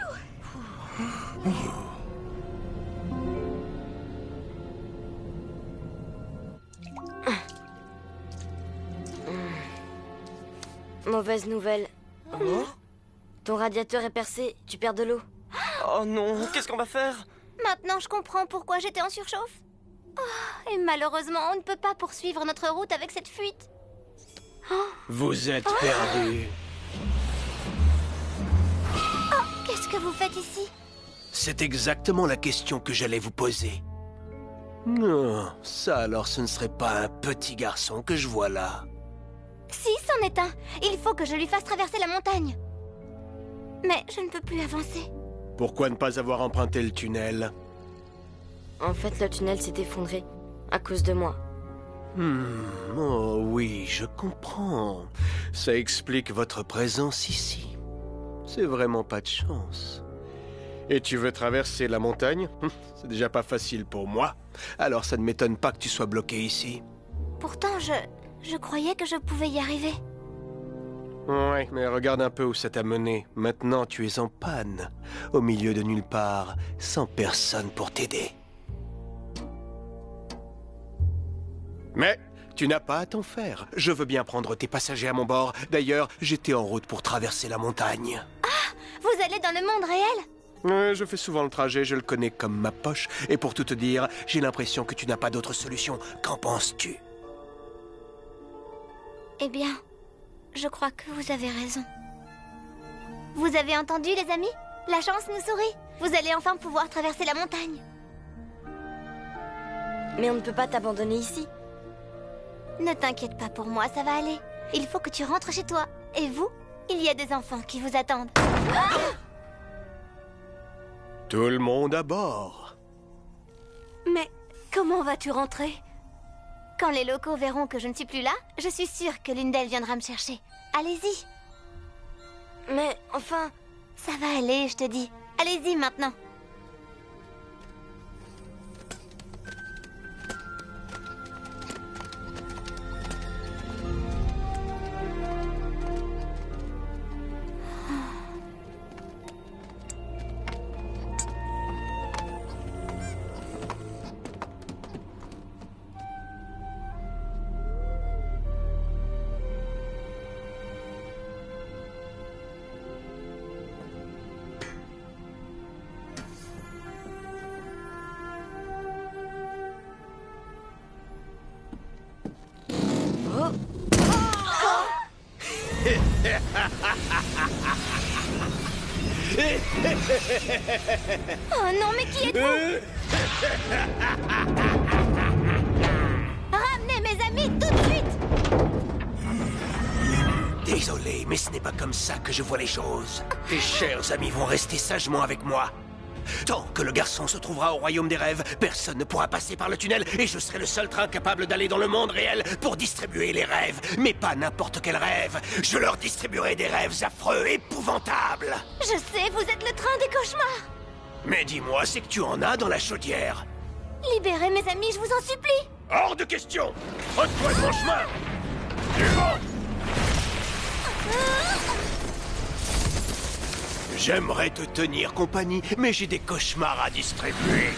Mauvaise nouvelle. Ton radiateur est percé, tu perds de l'eau. Oh non, qu'est-ce qu'on va faire? Maintenant, je comprends pourquoi j'étais en surchauffe. Oh, et malheureusement, on ne peut pas poursuivre notre route avec cette fuite. Vous êtes perdus. Oh, qu'est-ce que vous faites ici? C'est exactement la question que j'allais vous poser. Non, ça alors ce ne serait pas un petit garçon que je vois là. Si, c'en est un. Il faut que je lui fasse traverser la montagne. Mais je ne peux plus avancer. Pourquoi ne pas avoir emprunté le tunnel? En fait, le tunnel s'est effondré. À cause de moi. Oh oui, je comprends. Ça explique votre présence ici. C'est vraiment pas de chance. Et tu veux traverser la montagne? C'est déjà pas facile pour moi. Alors ça ne m'étonne pas que tu sois bloqué ici. Pourtant, je croyais que je pouvais y arriver. Ouais, mais regarde un peu où ça t'a mené. Maintenant, tu es en panne, au milieu de nulle part, sans personne pour t'aider. Mais tu n'as pas à t'en faire. Je veux bien prendre tes passagers à mon bord. D'ailleurs, j'étais en route pour traverser la montagne. Ah, vous allez dans le monde réel? Je fais souvent le trajet, je le connais comme ma poche. Et pour tout te dire, j'ai l'impression que tu n'as pas d'autre solution. Qu'en penses-tu? Eh bien, je crois que vous avez raison. Vous avez entendu, les amis? La chance nous sourit. Vous allez enfin pouvoir traverser la montagne. Mais on ne peut pas t'abandonner ici. Ne t'inquiète pas pour moi, ça va aller. Il faut que tu rentres chez toi. Et vous, il y a des enfants qui vous attendent. Tout le monde à bord. Mais comment vas-tu rentrer? Quand les locaux verront que je ne suis plus là, je suis sûre que l'une d'elles viendra me chercher. Allez-y. Mais enfin... Ça va aller, je te dis. Allez-y maintenant. Oh non, mais qui êtes-vous? Ramenez mes amis tout de suite! Désolé, mais ce n'est pas comme ça que je vois les choses. Tes chers amis vont rester sagement avec moi. Tant que le garçon se trouvera au royaume des rêves, personne ne pourra passer par le tunnel et je serai le seul train capable d'aller dans le monde réel pour distribuer les rêves. Mais pas n'importe quel rêve. Je leur distribuerai des rêves affreux, épouvantables. Je sais, vous êtes le train des cauchemars. Mais dis-moi, c'est que tu en as dans la chaudière? Libérez mes amis, je vous en supplie. Hors de question! Ôte-toi de mon chemin! Du vent! J'aimerais te tenir compagnie, mais j'ai des cauchemars à distribuer.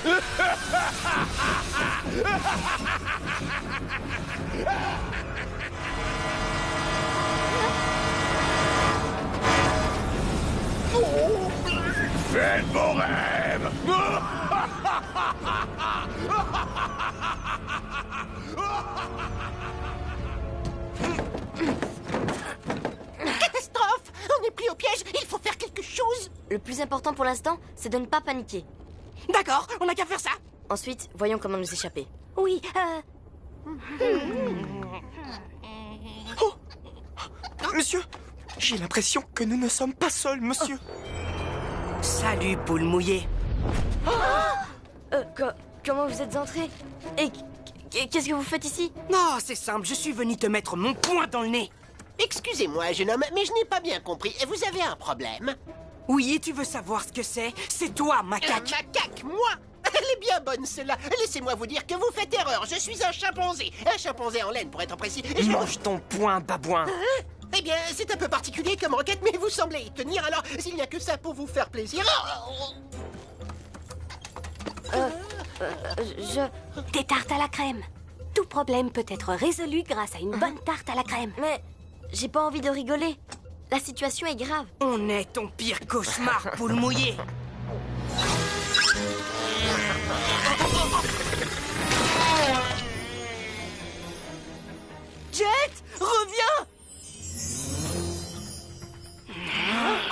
Faites vos rêves! Catastrophe! On est pris au piège, il faut faire quelque chose! Le plus important pour l'instant, c'est de ne pas paniquer. D'accord, on n'a qu'à faire ça! Ensuite, voyons comment nous échapper. Oui, Oh! Monsieur, j'ai l'impression que nous ne sommes pas seuls, monsieur. Salut, poule mouillée. Comment vous êtes entré? Et qu'est-ce que vous faites ici? Non, c'est simple, je suis venu te mettre mon poing dans le nez. Excusez-moi, jeune homme, mais je n'ai pas bien compris. Vous avez un problème? Oui, et tu veux savoir ce que c'est? C'est toi, macaque. Macaque, moi? Elle est bien bonne, celle-là. Laissez-moi vous dire que vous faites erreur. Je suis un chimpanzé. Un chimpanzé en laine, pour être précis. Et Mange ton poing, babouin. Eh bien, c'est un peu particulier comme requête, mais vous semblez y tenir, alors s'il n'y a que ça pour vous faire plaisir... Des tartes à la crème. Tout problème peut être résolu grâce à une bonne tarte à la crème. Mais j'ai pas envie de rigoler. La situation est grave. On est ton pire cauchemar, poule mouillée. Jet, reviens!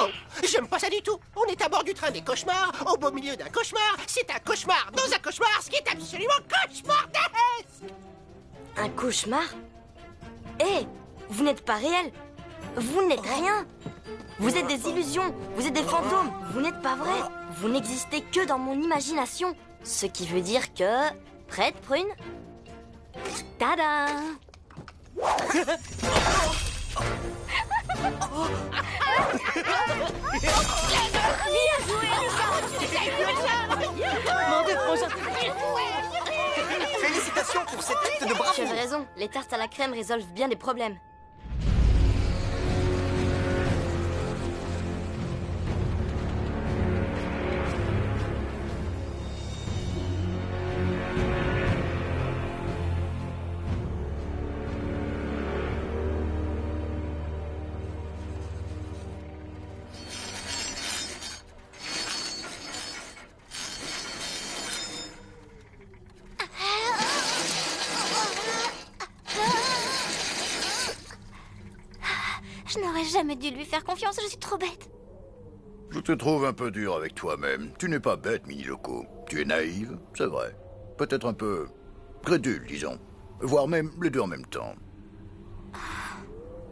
Oh, j'aime pas ça du tout. On est à bord du train des cauchemars, au beau milieu d'un cauchemar. C'est un cauchemar dans un cauchemar, ce qui est absolument cauchemardesque! Un cauchemar? Hé, vous n'êtes pas réel. Vous n'êtes rien. Vous êtes des illusions, vous êtes des fantômes. Vous n'êtes pas vrai. Vous n'existez que dans mon imagination. Ce qui veut dire que... Prête, Prune? Tada! Félicitations pour cet acte de bravoure. Tu avais raison, les tartes à la crème résolvent bien des problèmes. Je n'aurais jamais dû lui faire confiance, je suis trop bête. Je te trouve un peu dur avec toi-même. Tu n'es pas bête, Mini Loco. Tu es naïve, c'est vrai. Peut-être un peu crédule, disons. Voire même les deux en même temps.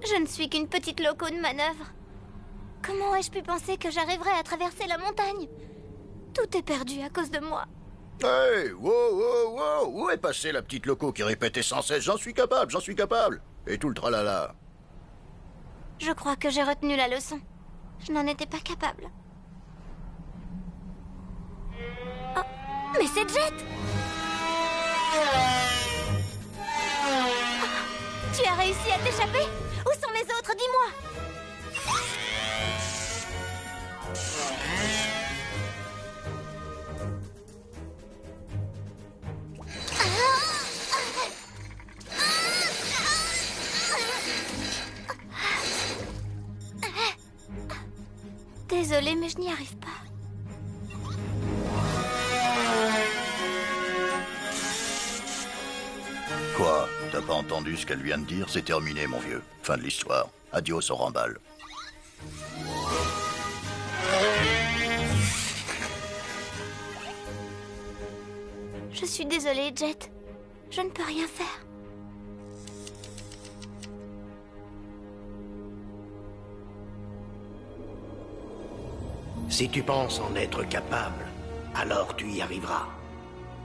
Je ne suis qu'une petite loco de manœuvre. Comment ai-je pu penser que j'arriverais à traverser la montagne? Tout est perdu à cause de moi. Hey, wow, où est passée la petite loco qui répétait sans cesse « J'en suis capable, j'en suis capable » et tout le tralala? Je crois que j'ai retenu la leçon. Je n'en étais pas capable. Oh, mais c'est Jet! Tu as réussi à t'échapper? Où sont les autres? Dis-moi! Désolée, mais je n'y arrive pas. Quoi? T'as pas entendu ce qu'elle vient de dire? C'est terminé, mon vieux. Fin de l'histoire. Adios au remballe. Je suis désolée, Jet. Je ne peux rien faire. Si tu penses en être capable, alors tu y arriveras.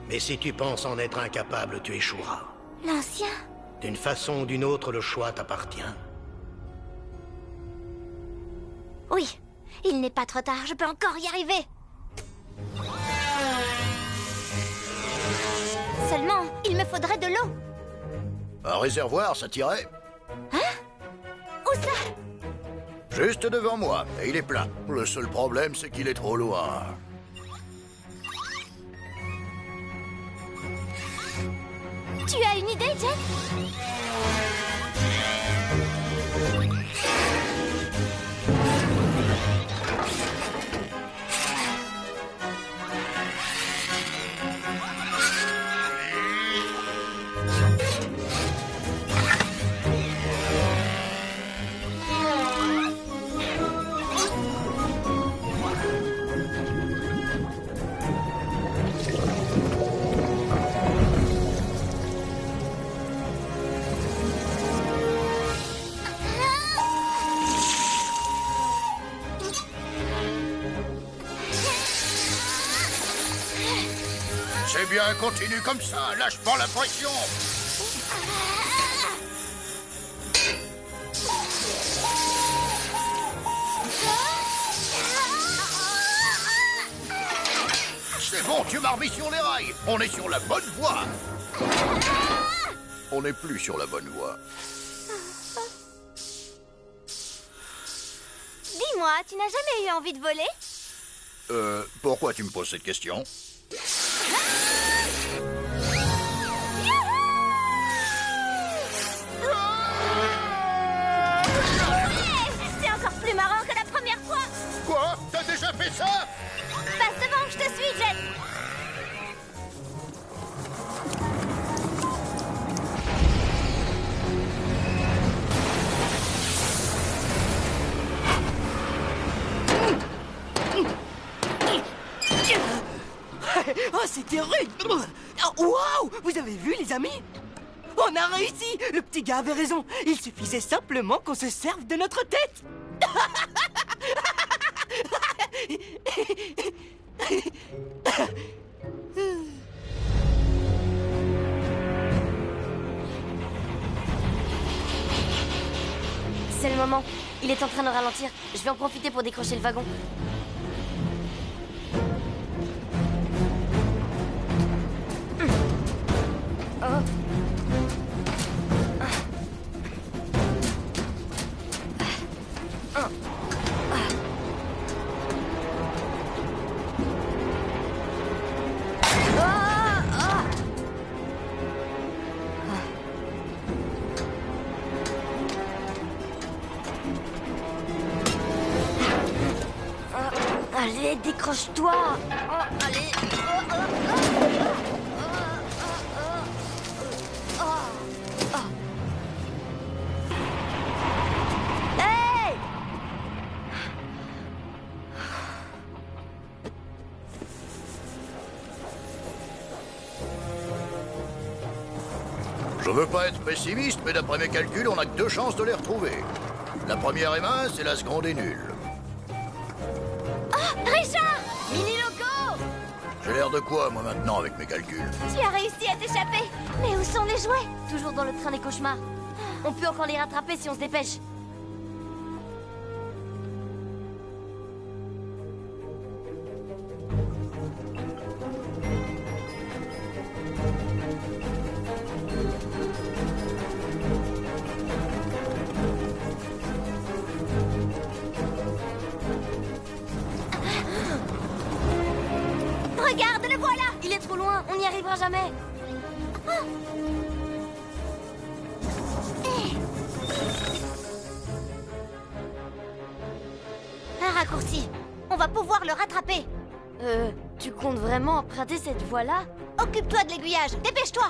Mais si tu penses en être incapable, tu échoueras. L'ancien? D'une façon ou d'une autre, le choix t'appartient. Oui, il n'est pas trop tard, je peux encore y arriver. Seulement, il me faudrait de l'eau. Un réservoir, ça tirait? Où ça? Juste devant moi, et il est plein. Le seul problème, c'est qu'il est trop loin. Tu as une idée, Jet? C'est bien, continue comme ça, lâche pas la pression. C'est bon, tu m'as remis sur les rails. On est sur la bonne voie. On n'est plus sur la bonne voie. Dis-moi, tu n'as jamais eu envie de voler? Pourquoi tu me poses cette question? C'est encore plus marrant que la première fois. Quoi? T'as déjà fait ça? Passe devant, je te suis, Jet. Oh, c'était rude! Oh, waouh! Vous avez vu, les amis? On a réussi! Le petit gars avait raison. Il suffisait simplement qu'on se serve de notre tête. C'est le moment. Il est en train de ralentir. Je vais en profiter pour décrocher le wagon. Allez, décroche-toi. Oh, allez. Hey! Je veux pas être pessimiste, mais d'après mes calculs, on a que 2 chances de les retrouver. La première est mince et la seconde est nulle. Oh, Richard! Mini Loco! J'ai l'air de quoi, moi, maintenant, avec mes calculs? Tu as réussi à t'échapper! Mais où sont les jouets? Toujours dans le train des cauchemars. On peut encore les rattraper si on se dépêche. Regarde, le voilà! Il est trop loin, on n'y arrivera jamais. Un raccourci. On va pouvoir le rattraper. Tu comptes vraiment emprunter cette voie-là? Occupe-toi de l'aiguillage. Dépêche-toi!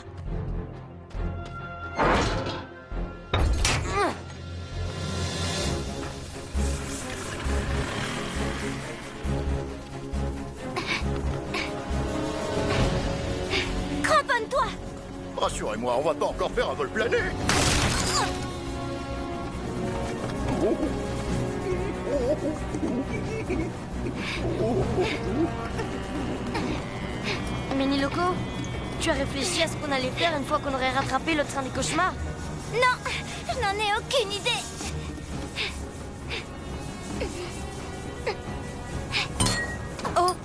Cramponne-toi! Rassurez-moi, on va pas encore faire un vol plané. Mini Loco, tu as réfléchi à ce qu'on allait faire une fois qu'on aurait rattrapé le train des cauchemars? Non, je n'en ai aucune idée. Oh!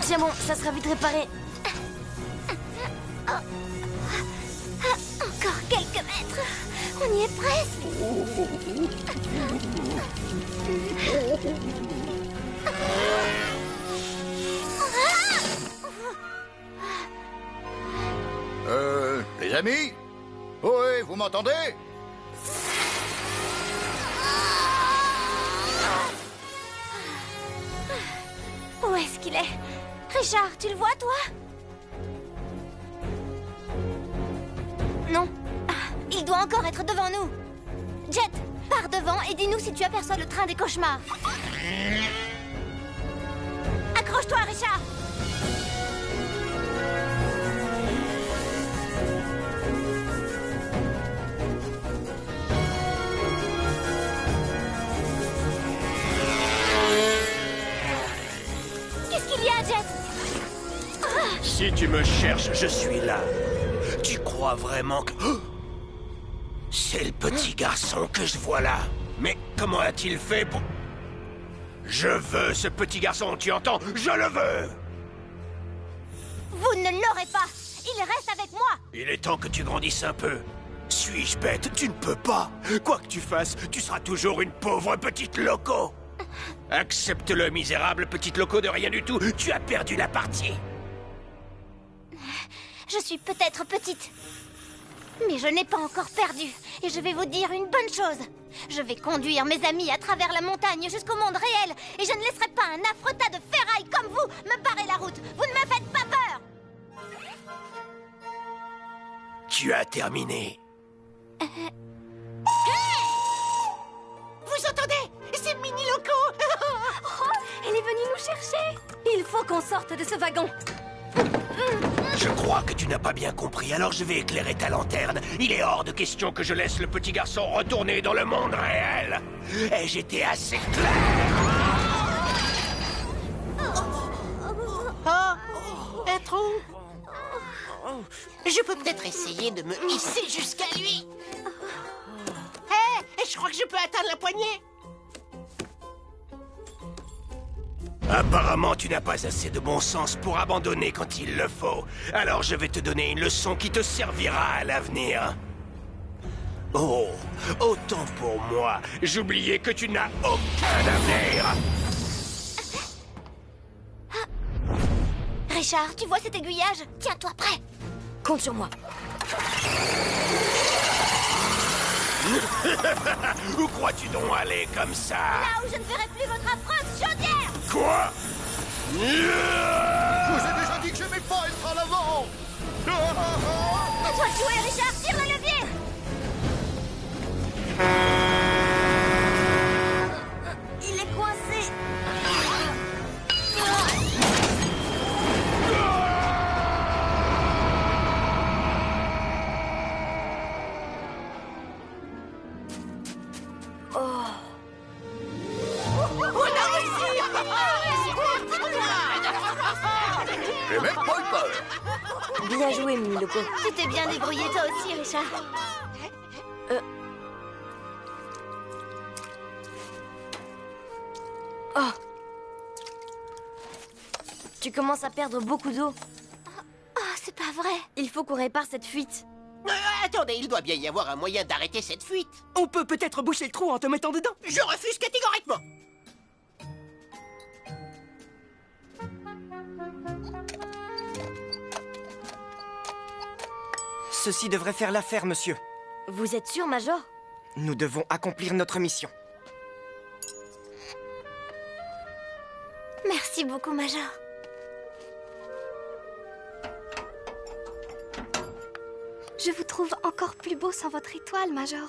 Tiens bon, ça sera vite réparé. Encore quelques mètres. On y est presque. Les amis? Oui, vous m'entendez? Où est-ce qu'il est? Richard, tu le vois, toi? Non. Il doit encore être devant nous. Jet, pars devant et dis-nous si tu aperçois le train des cauchemars. Accroche-toi, Richard! Qu'est-ce qu'il y a, Jet? Si tu me cherches, je suis là. Tu crois vraiment que... Oh, c'est le petit garçon que je vois là. Mais comment a-t-il fait pour... Je veux ce petit garçon, tu entends? Je le veux! Vous ne l'aurez pas! Il reste avec moi! Il est temps que tu grandisses un peu. Suis-je bête? Tu ne peux pas. Quoi que tu fasses, tu seras toujours une pauvre petite loco. Accepte-le, misérable petite loco de rien du tout. Tu as perdu la partie. Je suis peut-être petite, mais je n'ai pas encore perdu. Et je vais vous dire une bonne chose. Je vais conduire mes amis à travers la montagne jusqu'au monde réel. Et je ne laisserai pas un affreux tas de ferraille comme vous me barrer la route. Vous ne me faites pas peur! Tu as terminé. Vous entendez? C'est Mini Loco. Oh, elle est venue nous chercher. Il faut qu'on sorte de ce wagon. Je crois que tu n'as pas bien compris, alors je vais éclairer ta lanterne. Il est hors de question que je laisse le petit garçon retourner dans le monde réel. Et j'étais assez clair. Oh, un trou. Je peux peut-être essayer de me hisser jusqu'à lui. Hé, je crois que je peux atteindre la poignée. Apparemment, tu n'as pas assez de bon sens pour abandonner quand il le faut. Alors je vais te donner une leçon qui te servira à l'avenir. Oh, autant pour moi. J'oubliais que tu n'as aucun avenir. Richard, tu vois cet aiguillage? Tiens-toi prêt. Compte sur moi. Où crois-tu donc aller comme ça? Là où je ne verrai plus votre affreuse chaudière! Quoi? Je vous ai déjà dit que j'aimais pas être à l'avant. À toi de jouer, Richard! Tire le levier! Il est coincé. J'ai même pas eu peur. Bien joué, Mini Loco. Tu t'es bien débrouillé toi aussi, Richard. Oh. Tu commences à perdre beaucoup d'eau. Oh, c'est pas vrai. Il faut qu'on répare cette fuite. Attendez, il doit bien y avoir un moyen d'arrêter cette fuite. On peut peut-être boucher le trou en te mettant dedans. Je refuse catégoriquement. Ceci devrait faire l'affaire, monsieur. Vous êtes sûr, Major? Nous devons accomplir notre mission. Merci beaucoup, Major. Je vous trouve encore plus beau sans votre étoile, Major.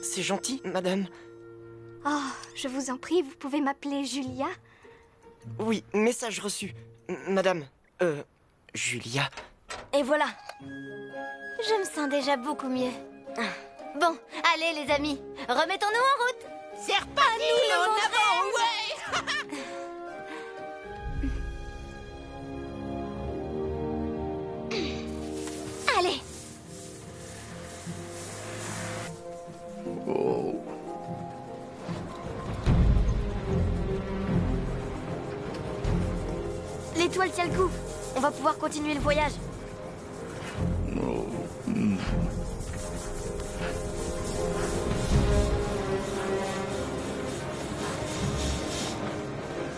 C'est gentil, madame. Oh, je vous en prie, vous pouvez m'appeler Julia. Oui, message reçu. Madame, Julia. Et voilà. Je me sens déjà beaucoup mieux. Bon, allez les amis, remettons-nous en route. C'est reparti, en avant, ouais. Allez. Oh. L'étoile tient le coup. On va pouvoir continuer le voyage. Oh. Hmm.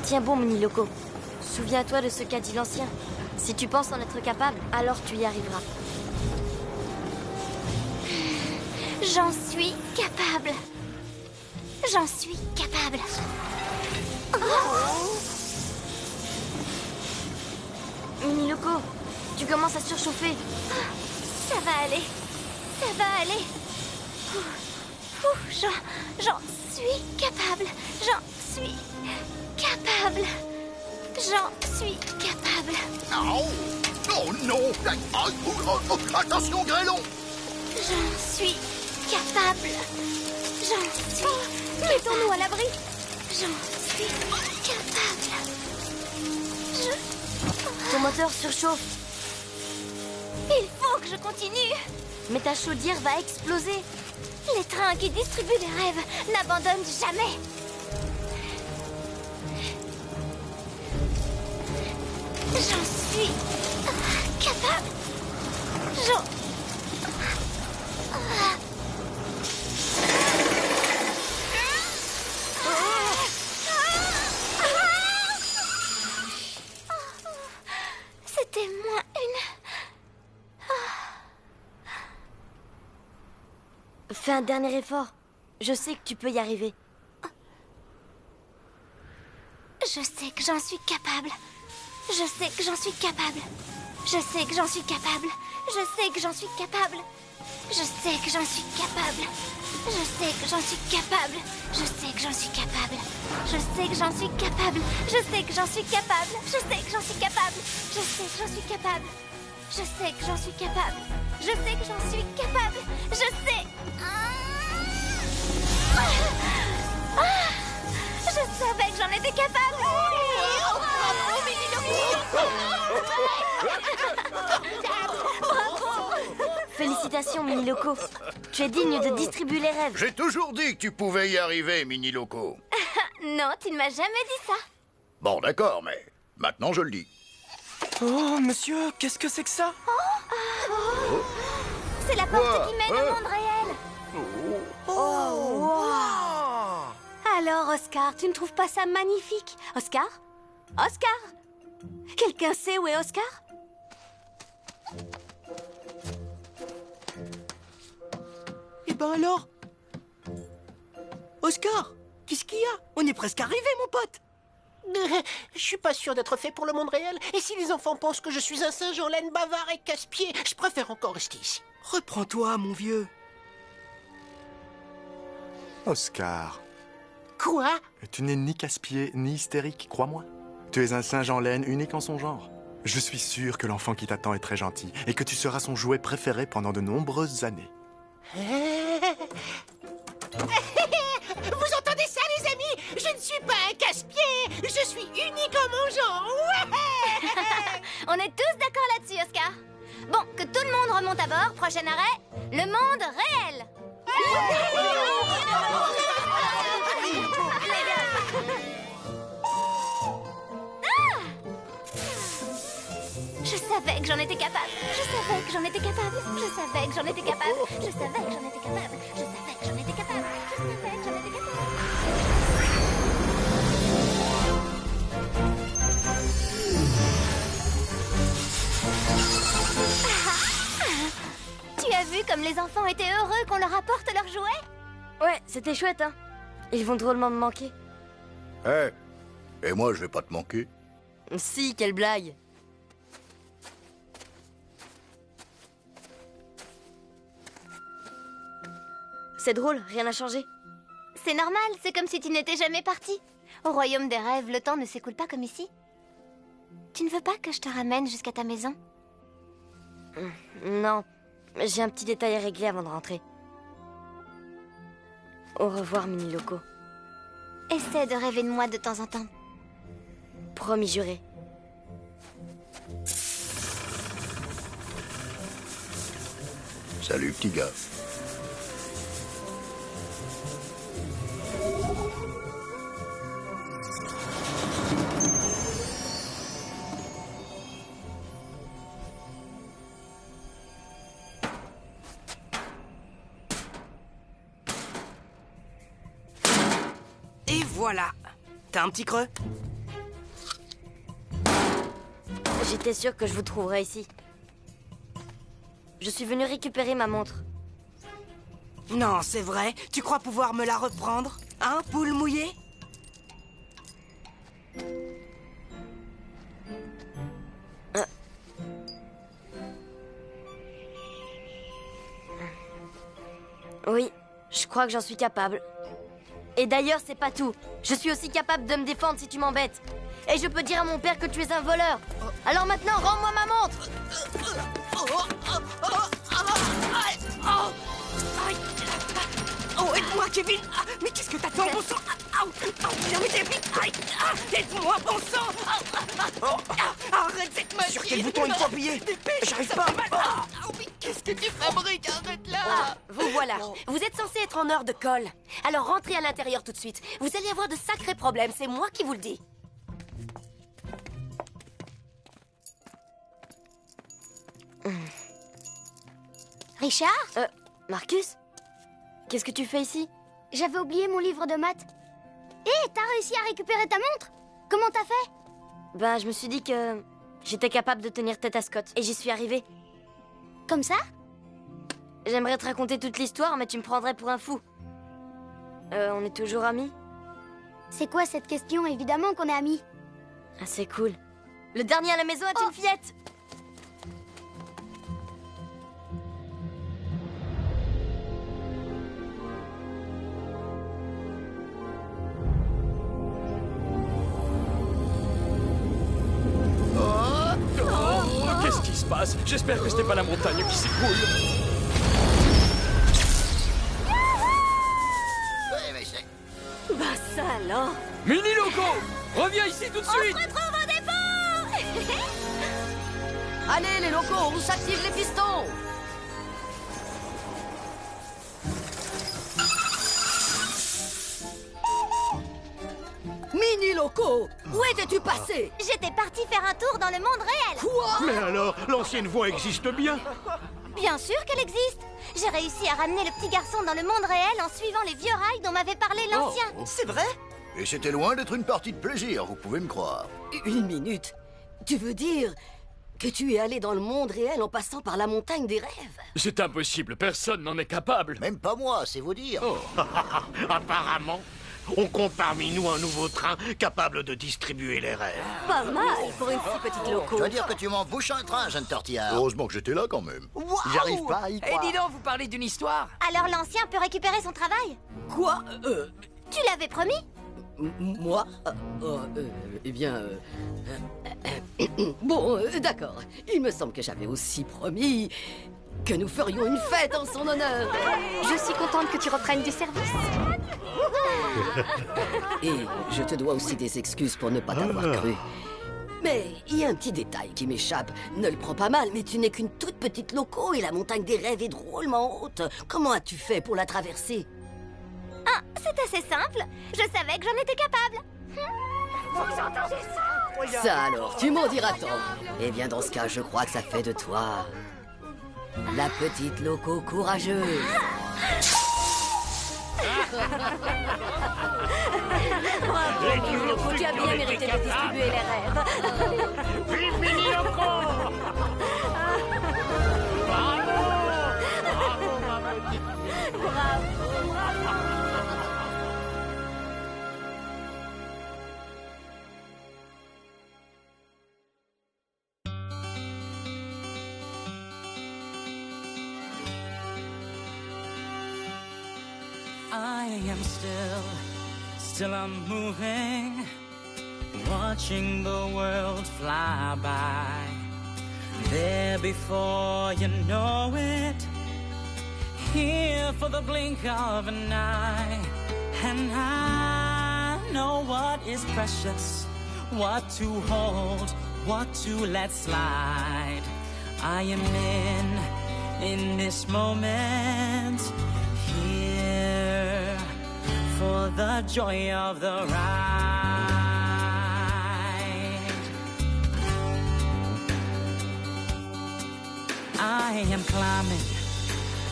Tiens bon, Mini Loco. Souviens-toi de ce qu'a dit l'ancien. Si tu penses en être capable, alors tu y arriveras. J'en suis capable. J'en suis capable. Oh. Mini Loco, tu commences à surchauffer. Ça va aller. Ça va aller. J'en suis capable. J'en suis capable. J'en suis capable. Oh, oh non. Attention, grêlon. J'en suis capable. J'en suis... Mettons-nous à l'abri. J'en suis capable. Ton moteur surchauffe. Il faut que je continue. Mais ta chaudière va exploser. Les trains qui distribuent les rêves n'abandonnent jamais. J'en suis capable. C'était moins une... Fais un dernier effort. Je sais que tu peux y arriver. Je sais que j'en suis capable. Je sais que j'en suis capable. Je sais que j'en suis capable. Je sais que j'en suis capable. Je sais que j'en suis capable. Je sais que j'en suis capable. Je sais que j'en suis capable. Je sais que j'en suis capable. Je sais que j'en suis capable. Je sais que j'en suis capable. Je sais que j'en suis capable. Je sais que j'en suis capable. Je sais que j'en suis capable. Je sais. Je savais que j'en étais capable. Félicitations, Mini Loco. Tu es digne de distribuer les rêves. J'ai toujours dit que tu pouvais y arriver, Mini Loco. Non, tu ne m'as jamais dit ça. Bon, d'accord, mais maintenant je le dis. Oh, monsieur, qu'est-ce que c'est que ça? C'est la porte qui mène au monde réel. Oh, wow. Alors, Oscar, tu ne trouves pas ça magnifique? Oscar? Oscar? Quelqu'un sait où est Oscar? Eh ben alors? Oscar, qu'est-ce qu'il y a? On est presque arrivé, mon pote. Je suis pas sûr d'être fait pour le monde réel. Et si les enfants pensent que je suis un singe en laine bavard et casse-pied, je préfère encore rester ici. Reprends-toi, mon vieux. Oscar, Quoi? tu n'es ni casse-pied ni hystérique, crois-moi. Tu es un singe en laine unique en son genre. Je suis sûr que l'enfant qui t'attend est très gentil et que tu seras son jouet préféré pendant de nombreuses années. Vous entendez ça, les amis? Je ne suis pas un casse-pied. Je suis unique en mon genre. Ouais. On est tous d'accord là-dessus, Oscar. Bon, que tout le monde remonte à bord. Prochain arrêt, le monde réel. Je savais que j'en étais capable. Je savais que j'en étais capable. Je savais que j'en étais capable. Je savais que j'en étais capable. Je savais que j'en étais capable. Je savais que j'en étais capable. Tu as vu comme les enfants étaient heureux qu'on leur apporte leurs jouets? Ouais, c'était chouette, hein. Ils vont drôlement me manquer. Hé, et moi je vais pas te manquer. Si, quelle blague. C'est drôle, rien n'a changé. C'est normal, c'est comme si tu n'étais jamais parti. Au royaume des rêves, le temps ne s'écoule pas comme ici. Tu ne veux pas que je te ramène jusqu'à ta maison? Non, j'ai un petit détail à régler avant de rentrer. Au revoir, Mini Loco. Essaie de rêver de moi de temps en temps. Promis juré. Salut, petit gars. Et voilà. T'as un petit creux? J'étais sûre que je vous trouverais ici. Je suis venue récupérer ma montre. Non, c'est vrai. Tu crois pouvoir me la reprendre? Hein, poule mouillée? Oui, je crois que j'en suis capable. Et d'ailleurs, c'est pas tout. Je suis aussi capable de me défendre si tu m'embêtes. Et je peux dire à mon père que tu es un voleur. Alors maintenant, rends-moi ma montre. Oh, aide-moi, Kevin! Ah, mais qu'est-ce que t'attends, bon sang? Viens m'aider vite! Aide-moi, bon sang! Arrête cette machine! Sur quel bouton il faut appuyer? J'arrive pas! Mais qu'est-ce que tu fabriques? Arrête là! Vous voilà. Vous êtes censé être en heure de colle. Alors rentrez à l'intérieur tout de suite. Vous allez avoir de sacrés problèmes, c'est moi qui vous le dis. Richard? Marcus? Qu'est-ce que tu fais ici? J'avais oublié mon livre de maths. Hé, t'as réussi à récupérer ta montre? Comment t'as fait? Ben, je me suis dit que j'étais capable de tenir tête à Scott. Et j'y suis arrivée. Comme ça? J'aimerais te raconter toute l'histoire, mais tu me prendrais pour un fou. On est toujours amis? C'est quoi cette question? Évidemment qu'on est amis. Ah, c'est cool. Le dernier à la maison est une fillette! Qu'est-ce qui se passe? J'espère que ce n'est pas la montagne qui s'écroule. Oui, mais c'est... Bah ça alors. Mini Loco! Reviens ici tout de suite! On se retrouve au dépôt! Allez, les locaux, on s'active les pistons! Mini Loco, où étais-tu passé? J'étais partie faire un tour dans le monde réel. Quoi? Mais alors, l'ancienne voie existe bien? Bien sûr qu'elle existe. J'ai réussi à ramener le petit garçon dans le monde réel en suivant les vieux rails dont m'avait parlé l'ancien. C'est vrai? Et c'était loin d'être une partie de plaisir, vous pouvez me croire. Une minute. Tu veux dire que tu es allé dans le monde réel en passant par la montagne des rêves? C'est impossible, personne n'en est capable. Même pas moi, c'est vous dire. Apparemment, on compte parmi nous un nouveau train capable de distribuer les rêves. Pas mal pour une si petite Je loco. dois dire que tu m'en bouches un train, jeune tortillard. Heureusement que j'étais là quand même. J'arrive pas à y Et croire. dis donc, vous parlez d'une histoire? Alors l'ancien peut récupérer son travail? Quoi? Tu l'avais promis? Moi? Eh bien... Bon, d'accord. Il me semble que j'avais aussi promis que nous ferions une fête en son honneur. Je suis contente que tu reprennes du service. Et je te dois aussi des excuses pour ne pas t'avoir cru. Mais il y a un petit détail qui m'échappe. Ne le prends pas mal, mais tu n'es qu'une toute petite loco et la montagne des rêves est drôlement haute. Comment as-tu fait pour la traverser? Ah, c'est assez simple. Je savais que j'en étais capable. Vous entendez ça? Ça alors, tu m'en diras tant. Eh bien, dans ce cas, je crois que ça fait de toi la petite loco courageuse. Bravo, Mini Loco, tu as bien mérité de distribuer les rêves. Vive Mini Loco! Bravo! Bravo, ma petite. Bravo. I am still I'm moving, watching the world fly by. There before you know it, here for the blink of an eye. And I know what is precious, what to hold, what to let slide. I am in this moment, here for the joy of the ride. I am climbing,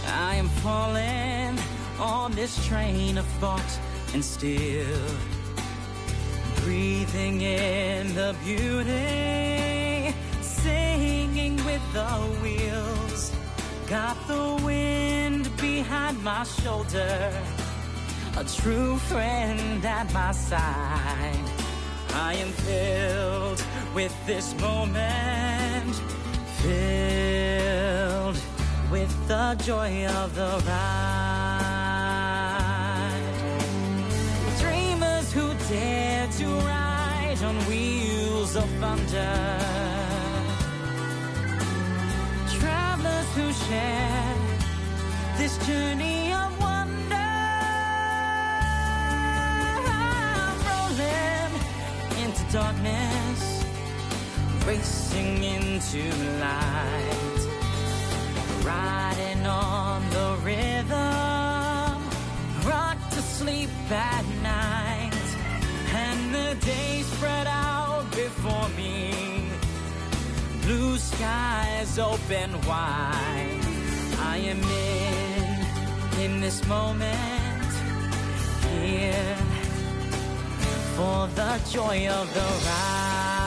I am falling on this train of thought, and still breathing in the beauty, singing with the wheels. Got the wind behind my shoulder, a true friend at my side. I am filled with this moment, filled with the joy of the ride. Dreamers who dare to ride on wheels of thunder, travelers who share this journey of wonder. I'm rolling into darkness, racing into light, riding on the rhythm, rocked to sleep at night, and the day spread out before me, blue skies open wide. I am in this moment, here for the joy of the ride.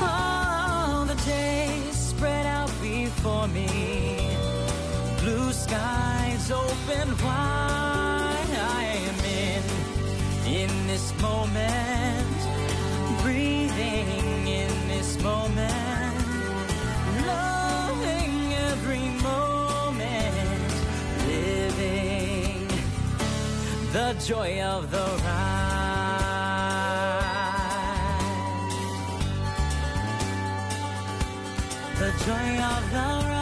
Oh, the day spread out before me, blue skies open wide. I am in this moment, breathing in this moment, loving every moment, living the joy of the ride, the joy of the ride.